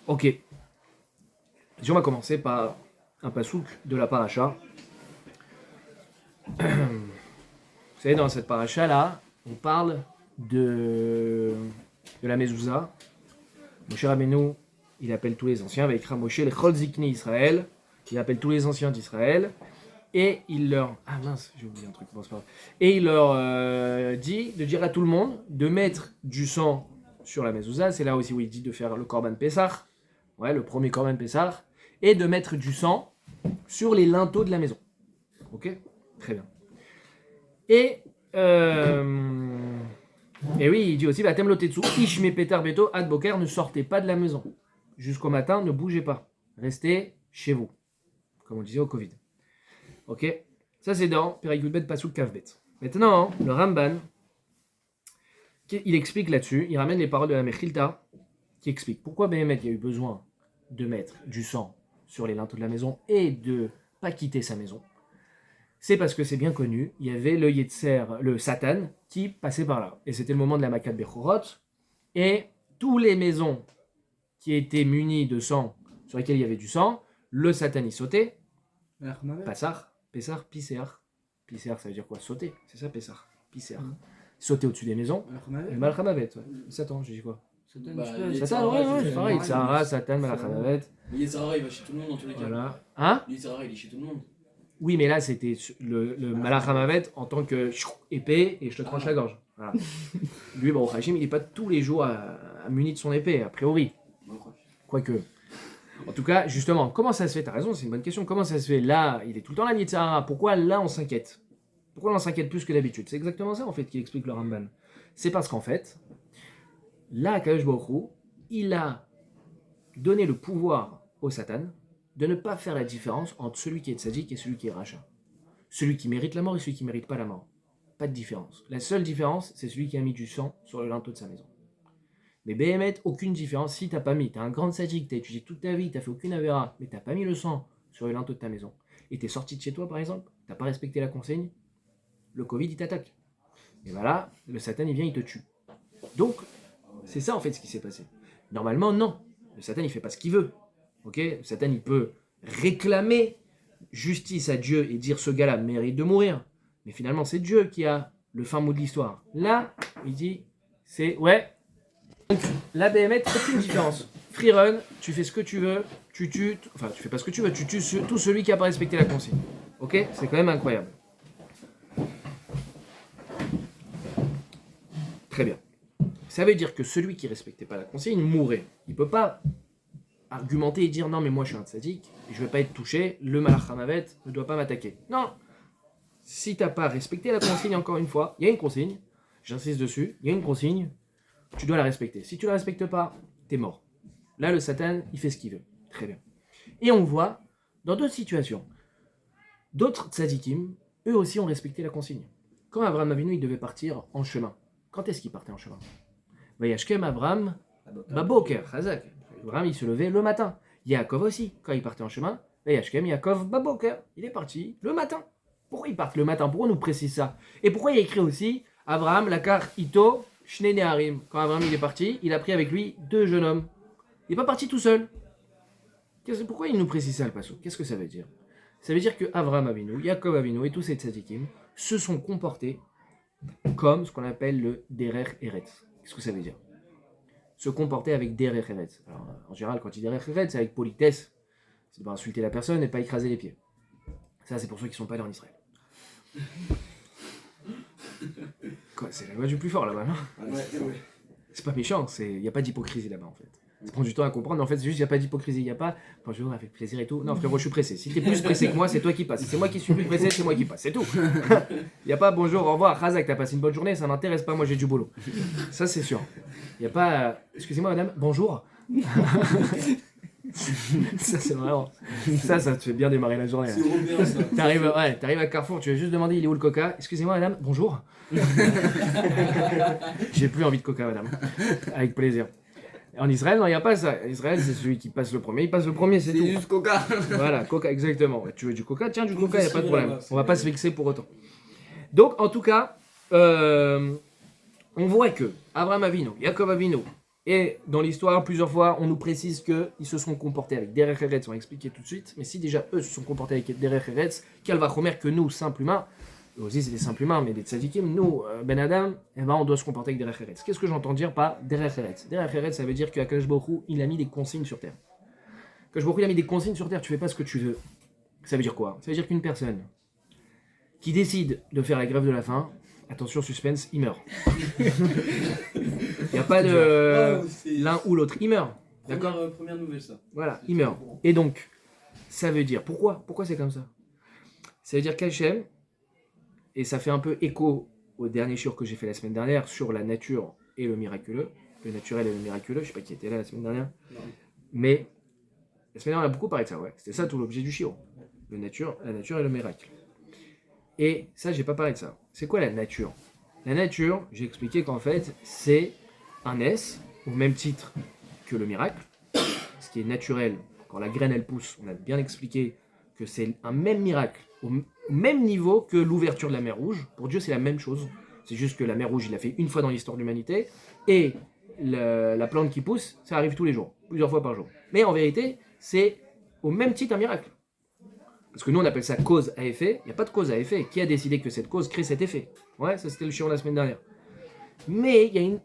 Ok. On va commencer par un pasouk de la paracha. Vous savez, dans cette paracha-là, on parle de la mezouza. Moshe Rabbeinu, il appelle tous les anciens, avec Moshe le Chol Zikni Israël. Il appelle tous les anciens d'Israël. Et il leur... Ah mince, j'ai oublié un truc. Bon, c'est pas grave. Et il leur dit de dire à tout le monde de mettre du sang sur la mezouza. C'est là aussi où il dit de faire le Korban Pessah. Ouais, le premier Korban Pessah. Et de mettre du sang sur les linteaux de la maison. Ok ? Très bien. Et oui, il dit aussi Vatem lotetsu, ishme petar beto ad boker, ne sortez pas de la maison. Jusqu'au matin, ne bougez pas. Restez chez vous. Comme on disait au Covid. Ok ? Ça, c'est dans Perikut Pasuk Kavbet. Maintenant, le Ramban, il explique là-dessus, il ramène les paroles de la Mechilta, qui explique pourquoi Béhémet il y a eu besoin de mettre du sang sur les linteaux de la maison et de ne pas quitter sa maison. C'est parce que c'est bien connu, il y avait le Yetzer, le Satan, qui passait par là. Et c'était le moment de la Makat Bechorot. Et toutes les maisons qui étaient munies de sang, sur lesquelles il y avait du sang, le Satan y sautait. Pessar, Pisséar. Pisséar, ça veut dire quoi ? Sauter. C'est ça, Pessar. Pisséar. Sauter au-dessus des maisons. Le Malchamavet. Satan, j'ai dit quoi ? Satan, ouais, c'est pareil. Sahara, Satan, Malchamavet. Mais Yetzirah, il va chez tout le monde dans tous les cas. Voilà. Hein ? Yetzirah, il est chez tout le monde. Oui, mais là, c'était le Malachamavet en tant que épée et je te tranche la gorge. Voilà. Lui, bon, Hachim, il n'est pas tous les jours à muni de son épée, a priori. Quoique. En tout cas, justement, comment ça se fait ? T'as raison, c'est une bonne question. Comment ça se fait ? Là, il est tout le temps là, Yitzhara. Pourquoi là, on s'inquiète ? Pourquoi on s'inquiète plus que d'habitude ? C'est exactement ça, en fait, qui explique le Ramban. C'est parce qu'en fait, là, Kadosh Baruch Hu, il a donné le pouvoir au Satan de ne pas faire la différence entre celui qui est tzaddik et celui qui est rachat. Celui qui mérite la mort et celui qui ne mérite pas la mort. Pas de différence. La seule différence, c'est celui qui a mis du sang sur le linteau de sa maison. Mais Béhémet, aucune différence. Si tu n'as pas mis, tu es un grand tzaddik, tu as étudié toute ta vie, tu n'as fait aucune avéra, mais tu n'as pas mis le sang sur le linteau de ta maison, et tu es sorti de chez toi par exemple, tu n'as pas respecté la consigne, le Covid il t'attaque. Et voilà, le Satan il vient, il te tue. Donc, c'est ça en fait ce qui s'est passé. Normalement, non. Le Satan il fait pas ce qu'il veut. Ok ? Le Satan il peut réclamer justice à Dieu et dire ce gars-là mérite de mourir. Mais finalement, c'est Dieu qui a le fin mot de l'histoire. Là, il dit, c'est ouais. Donc, la BMT, aucune différence. Free run, tu fais ce que tu veux, tu tues, enfin, tu fais pas ce que tu veux, tu tues tout celui qui a pas respecté la consigne. Ok ? C'est quand même incroyable. Très bien. Ça veut dire que celui qui respectait pas la consigne mourait. Il peut pas argumenter et dire non mais moi je suis un tzaddik, je vais pas être touché, le Malachamavet ne doit pas m'attaquer. Non. Si t'as pas respecté la consigne encore une fois, il y a une consigne, j'insiste dessus, il y a une consigne, tu dois la respecter. Si tu la respectes pas, t'es mort. Là le Satan, il fait ce qu'il veut. Très bien. Et on voit dans d'autres situations, d'autres tzaddikim, eux aussi ont respecté la consigne. Quand Abraham Avinu il devait partir en chemin, quand est-ce qu'il partait en chemin ? Vayashkem Abraham Baboker, Chazak. Abraham, il se levait le matin. Yaakov aussi, quand il partait en chemin, Vayashkem Yaakov Baboker, il est parti le matin. Pourquoi il part le matin ? Pourquoi on nous précise ça ? Et pourquoi il y a écrit aussi Abraham Lakar Ito Shnei Neharim ? Quand Abraham il est parti, il a pris avec lui 2 jeunes hommes. Il n'est pas parti tout seul. Pourquoi il nous précise ça le passo ? Qu'est-ce que ça veut dire ? Ça veut dire que Abraham Avinu, Yaakov Avinu et tous ces tzadikim se sont comportés comme ce qu'on appelle le Derer Eretz. Qu'est-ce que ça veut dire ? Se comporter avec Derer Eretz. Alors, en général, quand il dit Derer Eretz, c'est avec politesse. C'est de pas insulter la personne et pas écraser les pieds. Ça, c'est pour ceux qui ne sont pas allés en Israël. Quoi, c'est la loi du plus fort là-bas, non ? Ouais. C'est pas méchant, il n'y a pas d'hypocrisie là-bas en fait. Ça prend du temps à comprendre, mais en fait, c'est juste qu'il n'y a pas d'hypocrisie. Il n'y a pas, enfin, je vais avec plaisir et tout. Non, frérot, je suis pressé. Si t'es plus pressé que moi, c'est toi qui passes. Si c'est moi qui suis plus pressé, c'est moi qui passe. C'est tout. Il n'y a pas bonjour, au revoir, Razak, t'as passé une bonne journée, ça m'intéresse pas, moi j'ai du boulot. Ça, c'est sûr. Il n'y a pas, excusez-moi madame, bonjour. Ça, c'est vraiment. Ça te fait bien démarrer la journée. C'est européen ça. T'arrives à Carrefour, tu vas juste demander il est où le coca. Excusez-moi madame, bonjour. J'ai plus envie de coca madame. Avec plaisir. En Israël, non, il n'y a pas ça. En Israël, c'est celui qui passe le premier. Il passe le premier, c'est tout. C'est juste coca. Voilà, coca, exactement. Tu veux du coca ? Tiens, du coca, il n'y a pas de problème. On va pas se vexer pour autant. Donc, en tout cas, on voit que Abraham Avinu, Yaakov Avinu Et dans l'histoire, plusieurs fois, on nous précise qu'ils se sont comportés avec Derech Eretz, on va expliquer tout de suite, mais si déjà eux se sont comportés avec Derech Eretz, quel va chomer que nous, simples humains, eux aussi c'est des simples humains, mais des tzadikim, nous, Ben Adam, eh ben, on doit se comporter avec Derech Eretz. Qu'est-ce que j'entends dire par Derech Eretz? Derech Eretz, ça veut dire qu'Akadosh Baruch Hu, il a mis des consignes sur terre. Akadosh Baruch Hu, il a mis des consignes sur terre, tu fais pas ce que tu veux. Ça veut dire quoi? Ça veut dire qu'une personne qui décide de faire la grève de la faim, attention, suspense, il meurt. Il n'y a pas de l'un ou l'autre, il meurt. D'accord? Première nouvelle, ça. Voilà, il meurt. Et donc, ça veut dire, pourquoi c'est comme ça? Ça veut dire qu'Hachem, et ça fait un peu écho au dernier shiur que j'ai fait la semaine dernière sur la nature et le miraculeux, le naturel et le miraculeux, je sais pas qui était là la semaine dernière, mais la semaine dernière on a beaucoup parlé de ça, ouais. C'était ça tout l'objet du shiur, la nature et le miracle. Et ça, j'ai pas parlé de ça. C'est quoi la nature? La nature, j'ai expliqué qu'en fait, c'est un S, au même titre que le miracle. Ce qui est naturel, quand la graine elle pousse, on a bien expliqué que c'est un même miracle, au même niveau que l'ouverture de la mer Rouge. Pour Dieu, c'est la même chose. C'est juste que la mer Rouge, il l'a fait une fois dans l'histoire de l'humanité. Et la plante qui pousse, ça arrive tous les jours, plusieurs fois par jour. Mais en vérité, c'est au même titre un miracle. Parce que nous, on appelle ça cause à effet. Il n'y a pas de cause à effet. Qui a décidé que cette cause crée cet effet? Ouais, ça c'était le chiant la semaine dernière. Mais il y a une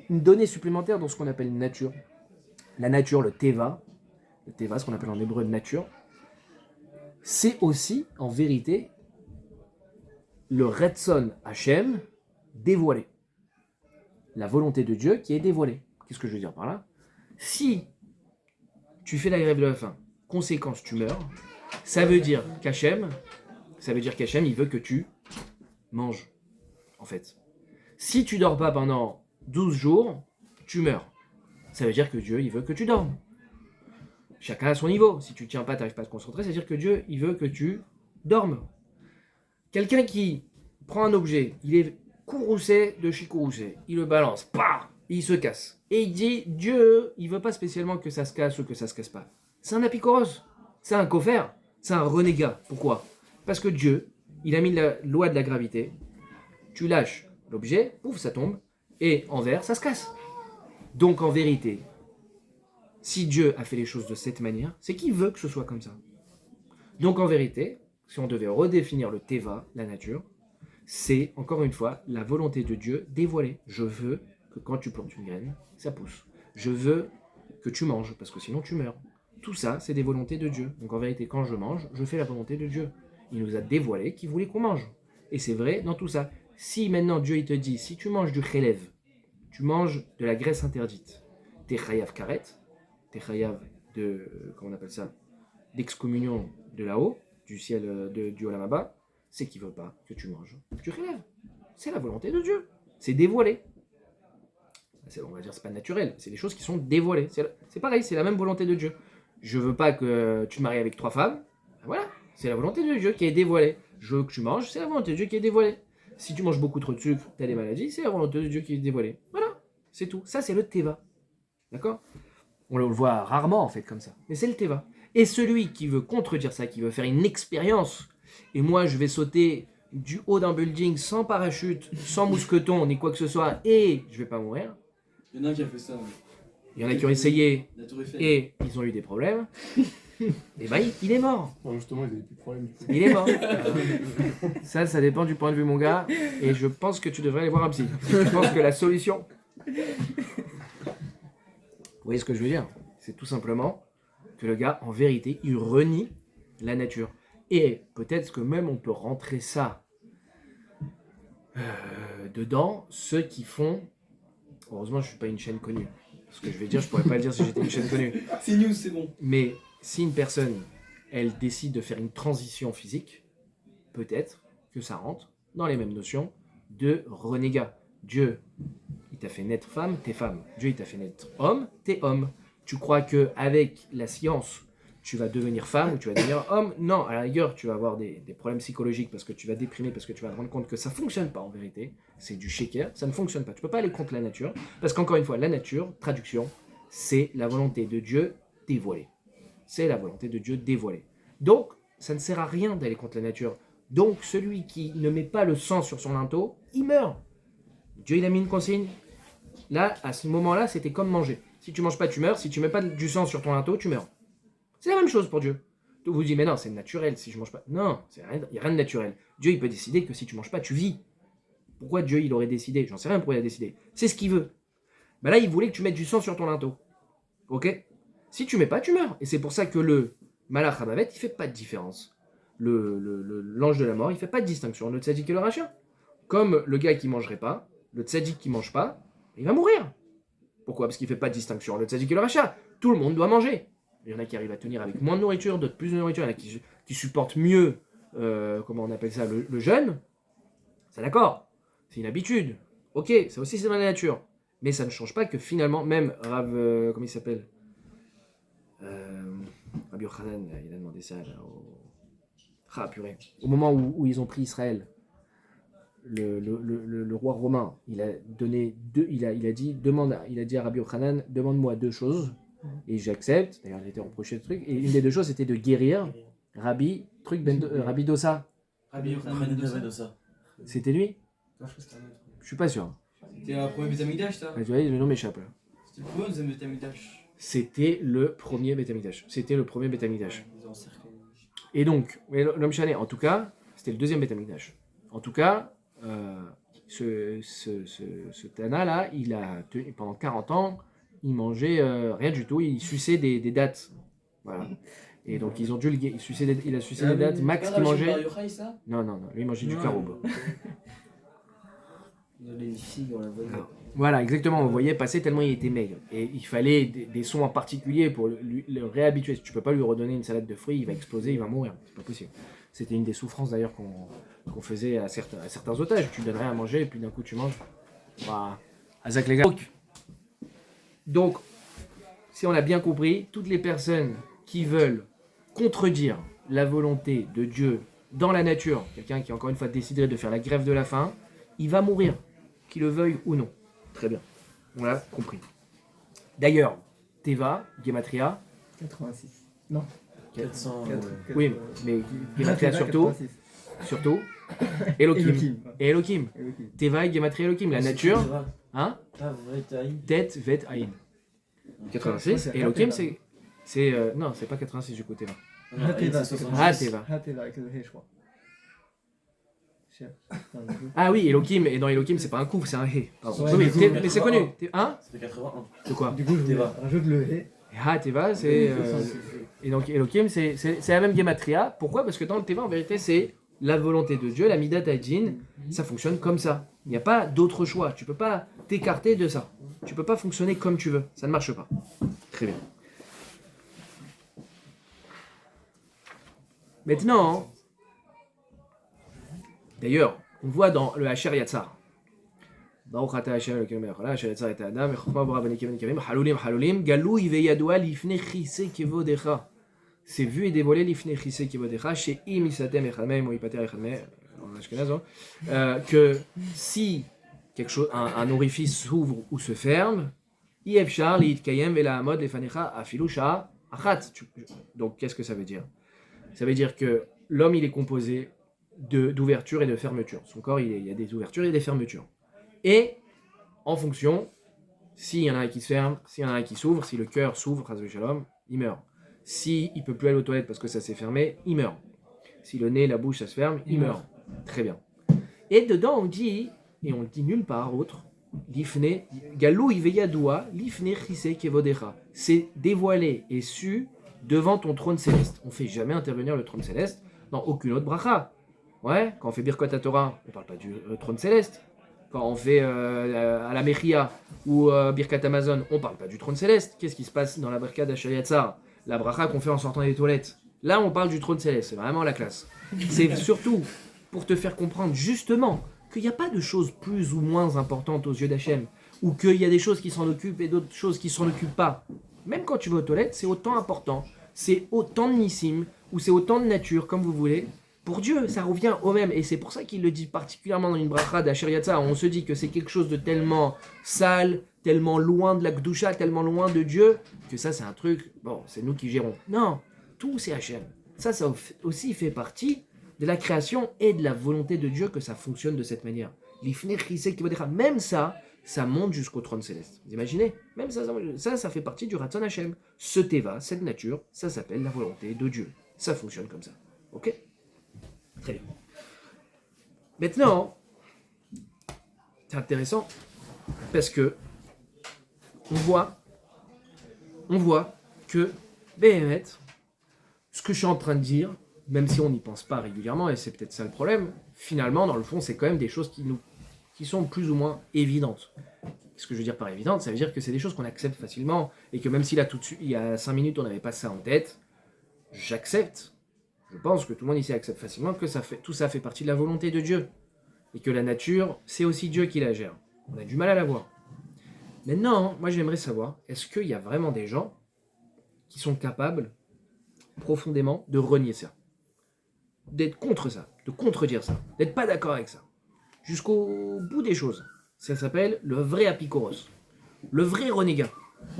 donnée supplémentaire dans ce qu'on appelle nature. La nature, le teva, ce qu'on appelle en hébreu nature, c'est aussi, en vérité, le Retson Hashem dévoilé. La volonté de Dieu qui est dévoilée. Qu'est-ce que je veux dire par là? Si tu fais la grève de la faim, conséquence, tu meurs, ça veut dire qu'Hachem, il veut que tu manges, en fait. Si tu dors pas pendant 12 jours, tu meurs. Ça veut dire que Dieu, il veut que tu dormes. Chacun à son niveau. Si tu tiens pas, tu n'arrives pas à te concentrer, ça veut dire que Dieu, il veut que tu dormes. Quelqu'un qui prend un objet, il est courroucé de chicoroucé, il le balance, pah, il se casse. Et il dit, Dieu, il veut pas spécialement que ça se casse ou que ça se casse pas. C'est un apicoros, c'est un koffer, c'est un renégat. Pourquoi? Parce que Dieu, il a mis la loi de la gravité. Tu lâches l'objet, pouf, ça tombe, et en verre, ça se casse. Donc en vérité, si Dieu a fait les choses de cette manière, c'est qu'il veut que ce soit comme ça. Donc en vérité, si on devait redéfinir le teva, la nature, c'est encore une fois la volonté de Dieu dévoilée. Je veux que quand tu plantes une graine, ça pousse. Je veux que tu manges, parce que sinon tu meurs. Tout ça, c'est des volontés de Dieu. Donc en vérité, quand je mange, je fais la volonté de Dieu. Il nous a dévoilé qu'il voulait qu'on mange. Et c'est vrai dans tout ça. Si maintenant Dieu il te dit, si tu manges du chelev, tu manges de la graisse interdite, t'es chayav karet, t'es chayav de, comment on appelle ça, d'excommunion de là-haut, du ciel, du Olam Haba, c'est qu'il ne veut pas que tu manges du chelev. C'est la volonté de Dieu. C'est dévoilé. On va dire c'est pas naturel, c'est des choses qui sont dévoilées. C'est pareil, c'est la même volonté de Dieu. Je veux pas que tu te maries avec 3 femmes, voilà, c'est la volonté de Dieu qui est dévoilée. Je veux que tu manges, c'est la volonté de Dieu qui est dévoilée. Si tu manges beaucoup trop de sucre, tu as des maladies, c'est la volonté de Dieu qui est dévoilée. Voilà, c'est tout. Ça, c'est le teva. D'accord? On le voit rarement, en fait, comme ça. Mais c'est le teva. Et celui qui veut contredire ça, qui veut faire une expérience, et moi, je vais sauter du haut d'un building sans parachute, sans mousqueton, ni quoi que ce soit, et je vais pas mourir. Il y en a un qui a fait ça. Il y en a qui ont essayé, et ils ont eu des problèmes. Et bah, il est mort. Non, justement, ils n'avaient plus de problème du coup. Il est mort. Ça dépend du point de vue, mon gars. Et je pense que tu devrais aller voir un psy. Je pense que la solution... Vous voyez ce que je veux dire? C'est tout simplement que le gars, en vérité, il renie la nature. Et peut-être que même on peut rentrer ça dedans, ceux qui font... Heureusement, je ne suis pas une chaîne connue. Ce que je vais dire, je ne pourrais pas le dire si j'étais une chaîne connue. C'est news, c'est bon. Mais si une personne, elle décide de faire une transition physique, peut-être que ça rentre dans les mêmes notions de renégat. Dieu, il t'a fait naître femme, t'es femme. Dieu, il t'a fait naître homme, t'es homme. Tu crois qu'avec la science, tu vas devenir femme ou tu vas devenir homme? Non, à la rigueur, tu vas avoir des problèmes psychologiques parce que tu vas déprimer, parce que tu vas te rendre compte que ça ne fonctionne pas en vérité. C'est du shaker, ça ne fonctionne pas. Tu ne peux pas aller contre la nature parce qu'encore une fois, la nature, traduction, c'est la volonté de Dieu dévoilée. C'est la volonté de Dieu dévoilée. Donc, ça ne sert à rien d'aller contre la nature. Donc, celui qui ne met pas le sang sur son linteau, il meurt. Dieu, il a mis une consigne. Là, à ce moment-là, c'était comme manger. Si tu manges pas, tu meurs. Si tu mets pas du sang sur ton linteau, tu meurs. C'est la même chose pour Dieu. Vous vous dites, mais non, c'est naturel si je mange pas. Non, il n'y a rien de naturel. Dieu, il peut décider que si tu manges pas, tu vis. Pourquoi Dieu, il aurait décidé? J'en sais rien pourquoi il a décidé. C'est ce qu'il veut. Là, il voulait que tu mettes du sang sur ton linteau. Ok? Si tu mets pas, tu meurs. Et c'est pour ça que le Malach HaMavet, il fait pas de différence. L'ange de la mort, il fait pas de distinction. Le tzaddik et le rachat. Comme le gars qui mangerait pas, le tzaddik qui mange pas, il va mourir. Pourquoi? Parce qu'il fait pas de distinction. Le tzaddik et le rachat, tout le monde doit manger. Il y en a qui arrivent à tenir avec moins de nourriture, d'autres plus de nourriture. Il y en a qui supportent mieux, comment on appelle ça, le jeûne. C'est d'accord. C'est une habitude. Ok, ça aussi c'est dans la nature. Mais ça ne change pas que finalement, même Rav, comment il s'appelle, Rabbi Yochanan, il a demandé ça là, purée. Au moment où ils ont pris Israël, le roi romain, il a dit à Rabbi Yochanan, demande-moi 2 choses et j'accepte. D'ailleurs, il a été reproché de truc. Et une des 2 choses, c'était de guérir Rabbi Dossa. Rabbi Yochanan Dossa. C'était lui? Non, je crois que c'était un autre. Je suis pas sûr. C'était un premier Beth Amikdash, ça. Tu vois, le nom m'échappe là. C'était le premier ou le deuxième Beth Amikdash? C'était le premier Beth Amikdash. C'était le premier Beth Amikdash. Ils ont encerclé. Et donc, l'homme chané, en tout cas, c'était le deuxième Beth Amikdash. En tout cas, ce Tana là, il a tenu pendant 40 ans, il mangeait rien du tout, il suçait des dattes. Voilà. Et donc ils ont dû il a sucé des dattes. Max qui mangeait. Non, lui il mangeait du caroube. Les filles, on la voit. Voilà, exactement, on le voyait passer tellement il était maigre. Et il fallait des sons en particulier pour le réhabituer. Si tu peux pas lui redonner une salade de fruits, il va exploser, il va mourir. C'est pas possible. C'était une des souffrances d'ailleurs qu'on faisait à certains otages. Tu donnerais à manger et puis d'un coup tu manges. Voilà. Azak les gars. Donc, si on a bien compris, toutes les personnes qui veulent contredire la volonté de Dieu dans la nature, quelqu'un qui encore une fois déciderait de faire la grève de la faim, il va mourir, qu'il le veuille ou non. Très bien, on l'a compris. D'ailleurs, Teva, Gematria, 86. Non. 400. oui, mais Gematria surtout, Elohim. Et Elohim. Teva et Gematria Elohim, la nature, hein? Tête, vet, aïn. 86, et Elohim c'est non, c'est pas 86 du côté là. Teva. Avec le hé, je crois. Ah oui, Elohim, et dans Elohim, c'est pas un coup, c'est un hé. Ouais, Oui, mais mais c'est connu. Hein? Ça fait 81. De quoi? Du coup, je rajoute le hé. Teva, c'est. Et donc Elohim, c'est la même gematria. Pourquoi? Parce que dans le Teva, en vérité, c'est la volonté de Dieu, la Midat Hadin. Ça fonctionne comme ça. Il n'y a pas d'autre choix. Tu peux pas t'écarter de ça. Tu peux pas fonctionner comme tu veux. Ça ne marche pas. Très bien. Maintenant, d'ailleurs, on voit dans le Asher Yatzar. Baruch ata Hashem Elokeinu melech haolam, Asher yatzar et Adam, vechokma bora b'nekim v'nekarim, halulim, galui ve'yadoua lifnei chisei kevodecha. C'est vu et dévoilé lifnei chisei kevodecha, chez im isatem echad mehem ou ipater echad mehem, en ashkenaz, que si quelque chose, un orifice s'ouvre ou se ferme, yefshar liitkayem ve'lahamod lefanecha afilu sha'a achat. Donc, qu'est-ce que ça veut dire? Ça veut dire que l'homme, il est composé d'ouverture et de fermeture. Son corps, il y a des ouvertures et des fermetures. Et en fonction, s'il y en a un qui se ferme, s'il y en a un qui s'ouvre, si le cœur s'ouvre, shalom, il meurt. S'il ne peut plus aller aux toilettes parce que ça s'est fermé, il meurt. Si le nez, la bouche, ça se ferme, il meurt. Très bien. Et dedans, on dit, et on le dit nulle part autre, l'ifne, galou iveyadoua, l'ifne chise kevodecha. C'est dévoilé et su devant ton trône céleste. On ne fait jamais intervenir le trône céleste dans aucune autre bracha. Ouais, quand on fait Birkot Torah, on ne parle pas du trône céleste. Quand on fait à la Mechia ou Birkat Amazon, on ne parle pas du trône céleste. Qu'est-ce qui se passe dans la Birkat d'Asher Yatzar? La bracha qu'on fait en sortant des toilettes. Là, on parle du trône céleste. C'est vraiment la classe. C'est surtout pour te faire comprendre justement qu'il n'y a pas de choses plus ou moins importantes aux yeux d'Hachem. Ou qu'il y a des choses qui s'en occupent et d'autres choses qui ne s'en occupent pas. Même quand tu vas aux toilettes, c'est autant important. C'est autant de nissim, ou c'est autant de nature, comme vous voulez. Pour Dieu, ça revient au même. Et c'est pour ça qu'il le dit particulièrement dans une bracha d'Asher Yatzar. On se dit que c'est quelque chose de tellement sale, tellement loin de la Gdusha, tellement loin de Dieu, que ça c'est un truc, bon, c'est nous qui gérons. Non, tout c'est Hachem. Ça aussi fait partie de la création et de la volonté de Dieu que ça fonctionne de cette manière. Même ça, ça monte jusqu'au trône céleste. Vous imaginez? Même ça fait partie du Ratzon Hashem. Ce Teva, cette nature, ça s'appelle la volonté de Dieu. Ça fonctionne comme ça. Ok? Très bien. Maintenant, c'est intéressant parce que on voit que Béhémet, ce que je suis en train de dire, même si on n'y pense pas régulièrement, et c'est peut-être ça le problème, finalement, dans le fond, c'est quand même des choses qui sont plus ou moins évidentes. Ce que je veux dire par évidente, ça veut dire que c'est des choses qu'on accepte facilement, et que même si là, tout de suite, il y a 5 minutes, on n'avait pas ça en tête, j'accepte. Je pense que tout le monde ici accepte facilement que tout ça fait partie de la volonté de Dieu. Et que la nature, c'est aussi Dieu qui la gère. On a du mal à la voir. Maintenant, moi j'aimerais savoir, est-ce qu'il y a vraiment des gens qui sont capables, profondément, de renier ça? D'être contre ça, de contredire ça, d'être pas d'accord avec ça. Jusqu'au bout des choses. Ça s'appelle le vrai apicoros. Le vrai renégat.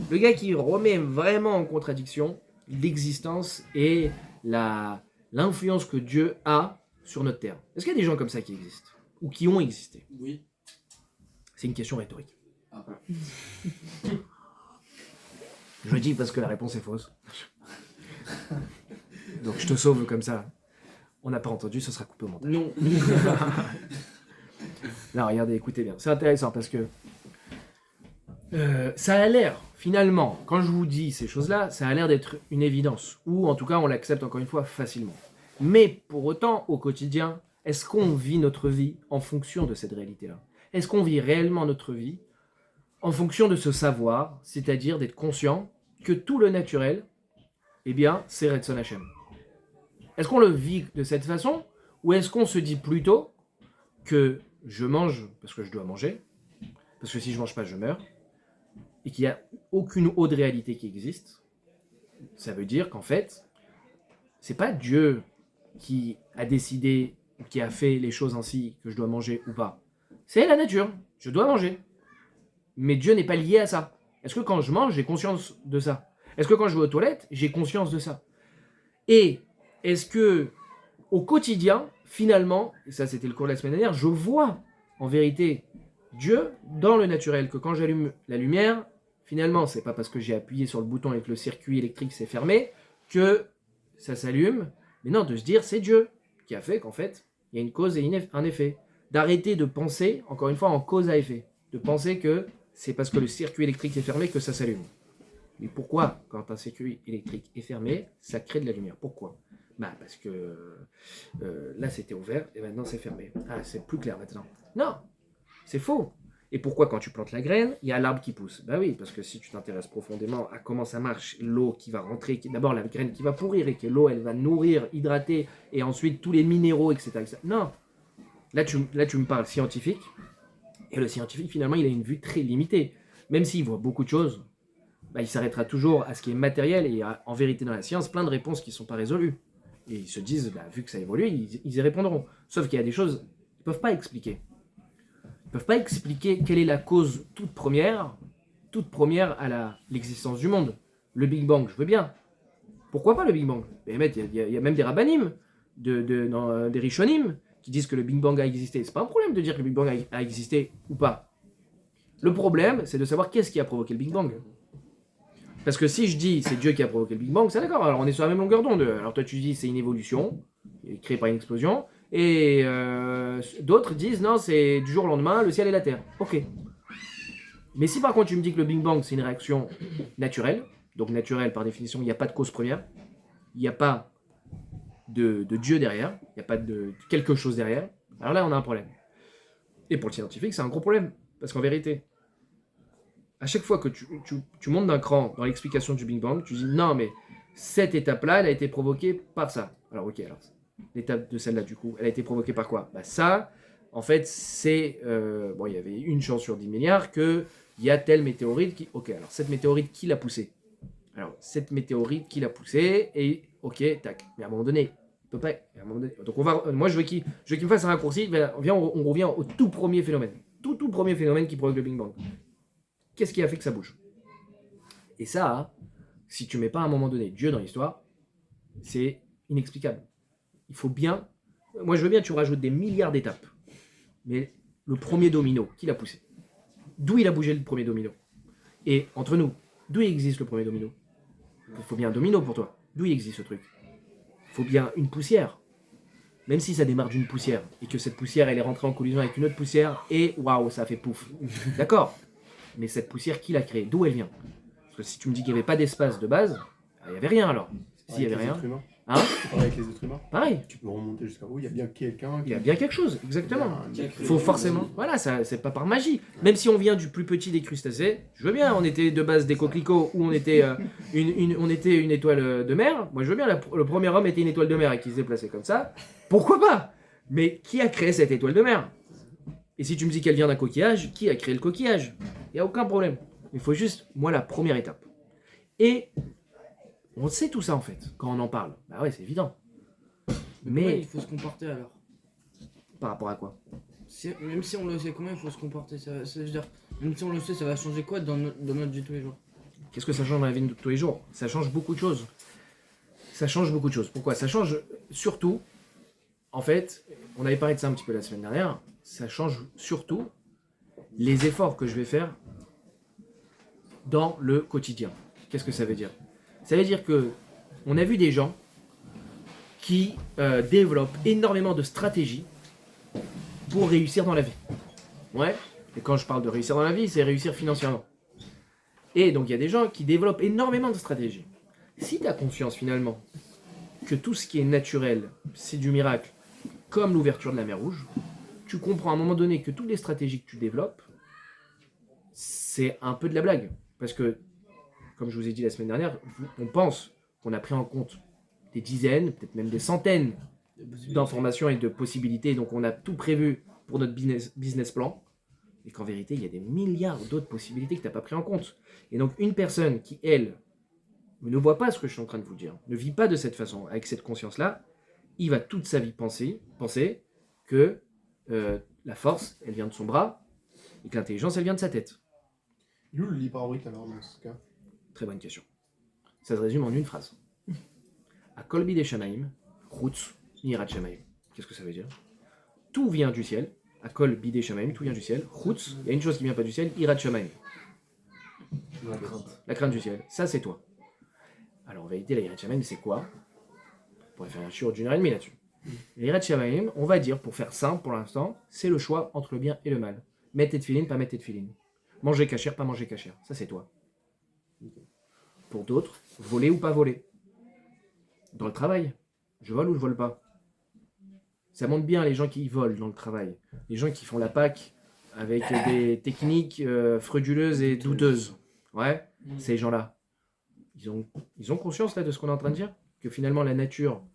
Le gars qui remet vraiment en contradiction l'existence et l'influence que Dieu a sur notre terre. Est-ce qu'il y a des gens comme ça qui existent? Ou qui ont existé? Oui. C'est une question rhétorique. Ah. Je le dis parce que la réponse est fausse. Donc je te sauve comme ça. On n'a pas entendu, ce sera coupé au montage. Non. Là, regardez, écoutez bien. C'est intéressant parce que ça a l'air, finalement, quand je vous dis ces choses-là, ça a l'air d'être une évidence. Ou en tout cas, on l'accepte encore une fois facilement. Mais pour autant, au quotidien, est-ce qu'on vit notre vie en fonction de cette réalité-là? Est-ce qu'on vit réellement notre vie en fonction de ce savoir, c'est-à-dire d'être conscient que tout le naturel, eh bien, c'est Retzon Hashem? Est-ce qu'on le vit de cette façon? Ou est-ce qu'on se dit plutôt que je mange parce que je dois manger, parce que si je mange pas, je meurs, et qu'il n'y a aucune autre réalité qui existe? Ça veut dire qu'en fait, c'est pas Dieu qui a décidé ou qui a fait les choses ainsi que je dois manger ou pas. C'est la nature. Je dois manger. Mais Dieu n'est pas lié à ça. Est-ce que quand je mange, j'ai conscience de ça? Est-ce que quand je vais aux toilettes, j'ai conscience de ça? Et est-ce que au quotidien, finalement, et ça c'était le cours de la semaine dernière, je vois en vérité Dieu dans le naturel, que quand j'allume la lumière, finalement, c'est pas parce que j'ai appuyé sur le bouton et que le circuit électrique s'est fermé que ça s'allume, mais non, de se dire c'est Dieu qui a fait qu'en fait, il y a une cause et un effet. D'arrêter de penser, encore une fois, en cause à effet. De penser que c'est parce que le circuit électrique est fermé que ça s'allume. Mais pourquoi, quand un circuit électrique est fermé, ça crée de la lumière? Pourquoi? Parce que là c'était ouvert et maintenant c'est fermé. Ah, c'est plus clair maintenant. Non, c'est faux. Et pourquoi quand tu plantes la graine, il y a l'arbre qui pousse? Oui, parce que si tu t'intéresses profondément à comment ça marche, l'eau qui va rentrer, d'abord la graine qui va pourrir et que l'eau elle va nourrir, hydrater et ensuite tous les minéraux, etc. Non, là tu me parles scientifique et le scientifique finalement il a une vue très limitée. Même s'il voit beaucoup de choses, il s'arrêtera toujours à ce qui est matériel et il y a en vérité dans la science plein de réponses qui ne sont pas résolues. Et ils se disent, vu que ça évolue, ils y répondront. Sauf qu'il y a des choses qu'ils ne peuvent pas expliquer. Ils ne peuvent pas expliquer quelle est la cause toute première à l'existence du monde. Le Big Bang, je veux bien. Pourquoi pas le Big Bang? Il y a même des rabbanim, des rishonim, qui disent que le Big Bang a existé. C'est pas un problème de dire que le Big Bang a existé ou pas. Le problème, c'est de savoir qu'est-ce qui a provoqué le Big Bang. Parce que si je dis c'est Dieu qui a provoqué le Big Bang, c'est d'accord, alors on est sur la même longueur d'onde. Alors toi tu dis c'est une évolution, créée par une explosion, et d'autres disent non, c'est du jour au lendemain, le ciel et la terre. Ok. Mais si par contre tu me dis que le Big Bang c'est une réaction naturelle, donc naturelle par définition, il n'y a pas de cause première, il n'y a pas de Dieu derrière, il n'y a pas de quelque chose derrière, alors là on a un problème. Et pour le scientifique c'est un gros problème, parce qu'en vérité, à chaque fois que tu montes d'un cran dans l'explication du Big Bang, tu dis non mais cette étape-là, elle a été provoquée par ça. Alors ok, alors l'étape de celle-là du coup, elle a été provoquée par quoi? Ça, en fait, c'est... il y avait une chance sur 10 milliards qu'il y a telle météorite qui... Ok, alors cette météorite, qui l'a poussée? Alors cette météorite, qui l'a poussée? Et ok, tac. Mais à un moment donné, il peut pas... À un moment donné, donc moi je veux qu'il me fasse un raccourci, on revient au tout premier phénomène. Tout premier phénomène qui provoque le Big Bang. Qu'est-ce qui a fait que ça bouge? Et ça, si tu mets pas à un moment donné Dieu dans l'histoire, c'est inexplicable. Il faut bien... Moi, je veux bien que tu rajoutes des milliards d'étapes. Mais le premier domino, qui l'a poussé? d'où il a bougé le premier domino. Et entre nous, d'où il existe le premier domino? Il faut bien un domino pour toi. D'où il existe ce truc? Il faut bien une poussière. Même si ça démarre d'une poussière, et que cette poussière, elle est rentrée en collision avec une autre poussière, et waouh, ça a fait pouf. D'accord. Mais cette poussière, qui l'a créée? D'où elle vient? Parce que si tu me dis qu'il n'y avait pas d'espace de base, il n'y avait rien alors. S'il n'y avait rien. Hein? Avec les êtres humains. Pareil. Tu peux remonter jusqu'à où il y a bien quelqu'un. Il y a bien quelque chose, exactement. Il y a un- Il faut forcément. Voilà, ça, c'est pas par magie. Même si on vient du plus petit des crustacés, je veux bien. On était de base des coquelicots ou on était, on était une étoile de mer. Moi, je veux bien. Le premier homme était une étoile de mer et qui se déplaçait comme ça. Pourquoi pas? Mais qui a créé cette étoile de mer? Et si tu me dis qu'elle vient d'un coquillage, qui a créé le coquillage? Il n'y a aucun problème. Il faut juste, moi, la première étape. Et on sait tout ça en fait quand on en parle. Bah ouais, c'est évident. Mais Mais il faut se comporter alors. par rapport à quoi? Même si on le sait, comment il faut se comporter je veux dire, même si on le sait, ça va changer quoi dans notre vie de tous les jours? Qu'est-ce que ça change dans la vie de tous les jours? Ça change beaucoup de choses. Ça change beaucoup de choses. Pourquoi? Ça change surtout, en fait, on avait parlé de ça un petit peu la semaine dernière, ça change surtout les efforts que je vais faire dans le quotidien. Qu'est-ce que ça veut dire? Ça veut dire que on a vu des gens qui développent énormément de stratégies pour réussir dans la vie. Ouais. Et quand je parle de réussir dans la vie, c'est réussir financièrement. Et donc il y a des gens qui développent énormément de stratégies. Si tu as conscience finalement que tout ce qui est naturel, c'est du miracle, comme l'ouverture de la mer Rouge, tu comprends à un moment donné que toutes les stratégies que tu développes, c'est un peu de la blague. Parce que, comme je vous ai dit la semaine dernière, on pense qu'on a pris en compte des dizaines, peut-être même des centaines d'informations et de possibilités, donc on a tout prévu pour notre business plan, et qu'en vérité, il y a des milliards d'autres possibilités que tu n'as pas pris en compte. Et donc une personne qui, elle, ne voit pas ce que je suis en train de vous dire, ne vit pas de cette façon, avec cette conscience-là, il va toute sa vie penser que la force, elle vient de son bras, et que l'intelligence, elle vient de sa tête. Il est où le libre arbitre alors dans ce cas? Très bonne question. Ça se résume en une phrase. À Kolbi des Shamaim, Routz, Nirat Shamaim. Qu'est-ce que ça veut dire? Tout vient du ciel. À Kolbi des Shamaim, tout vient du ciel. Routz, il y a une chose qui vient pas du ciel, Irat Shamaim. La crainte. La crainte du ciel. Ça, c'est toi. Alors en vérité, la Irat Shamaim, c'est quoi? On pourrait faire un shiur d'une heure et demie là-dessus. L'Irat Shamaim, on va dire, pour faire simple pour l'instant, c'est le choix entre le bien et le mal. Mettre tes tefilines, pas mettre tes tefilines. Manger cachère, pas manger cachère. Ça, c'est toi. Pour d'autres, voler ou pas voler. Dans le travail, je vole ou je vole pas. Ça montre bien les gens qui volent dans le travail. Les gens qui font la Pâque avec des techniques frauduleuses et douteuses. Ouais, ces gens-là. Ils ont conscience là de ce qu'on est en train de dire? Que finalement la nature,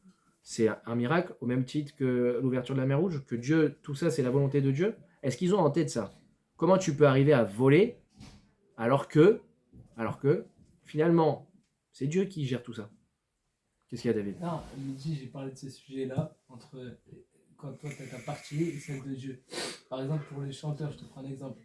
c'est un miracle, au même titre que l'ouverture de la mer Rouge, que Dieu, tout ça c'est la volonté de Dieu. Est-ce qu'ils ont en tête ça? Comment tu peux arriver à voler alors que finalement c'est Dieu qui gère tout ça? Qu'est-ce qu'il y a, David? Non, midi, j'ai parlé de ce sujet-là, entre quand toi tu as ta partie et celle de Dieu. Par exemple, pour les chanteurs, je te prends un exemple.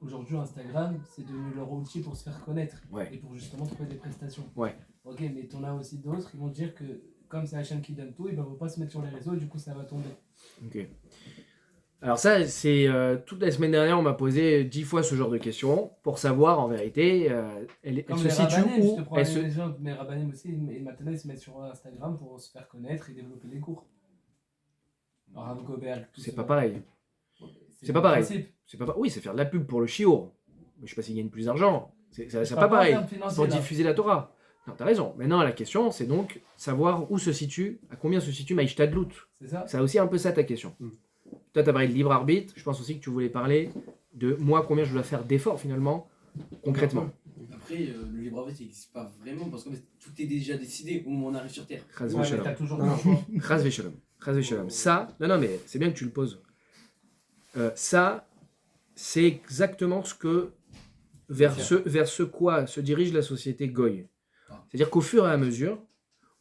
Aujourd'hui, Instagram, c'est devenu leur outil pour se faire connaître Ouais. et pour justement trouver des prestations. Ouais. Ok, mais t'en as aussi d'autres, ils vont te dire que comme c'est Hachem qui donne tout, ils ne vont pas se mettre sur les réseaux et du coup ça va tomber. Ok. Alors ça, c'est toute la semaine dernière, on m'a posé 10 fois ce genre de questions pour savoir en vérité, elle Comme se les situe rabbanim, je où te prends elle un se... exemple, mais rabbanim aussi, et maintenant ils se mettent sur Instagram pour se faire connaître et développer des cours. Rav Goberg, tout C'est ça. pas pareil. Ouais, C'est pas pareil. principe. C'est pas... Oui, c'est faire de la pub pour le chiour. Mais je sais pas s'ils gagnent plus d'argent. C'est Je pas parle pareil. en termes financiers, Pour là. diffuser la Torah. Non, t'as raison. Maintenant, la question, c'est donc savoir où se situe, à combien se situe Maïshtadlout. C'est ça. C'est aussi un peu ça ta question. Mm. Toi, tu as parlé de libre arbitre. Je pense aussi que tu voulais parler de moi, combien je dois faire d'efforts finalement, concrètement. Après, le libre arbitre n'existe pas vraiment parce que tout est déjà décidé au moment où on arrive sur Terre. Chas Ouais, mais v'shalom. t'as toujours le choix. Chas v'shalom. Chas v'shalom. Ça, non, mais c'est bien que tu le poses. Ça, c'est exactement ce que vers ce quoi se dirige la société Goy. C'est-à-dire qu'au fur et à mesure,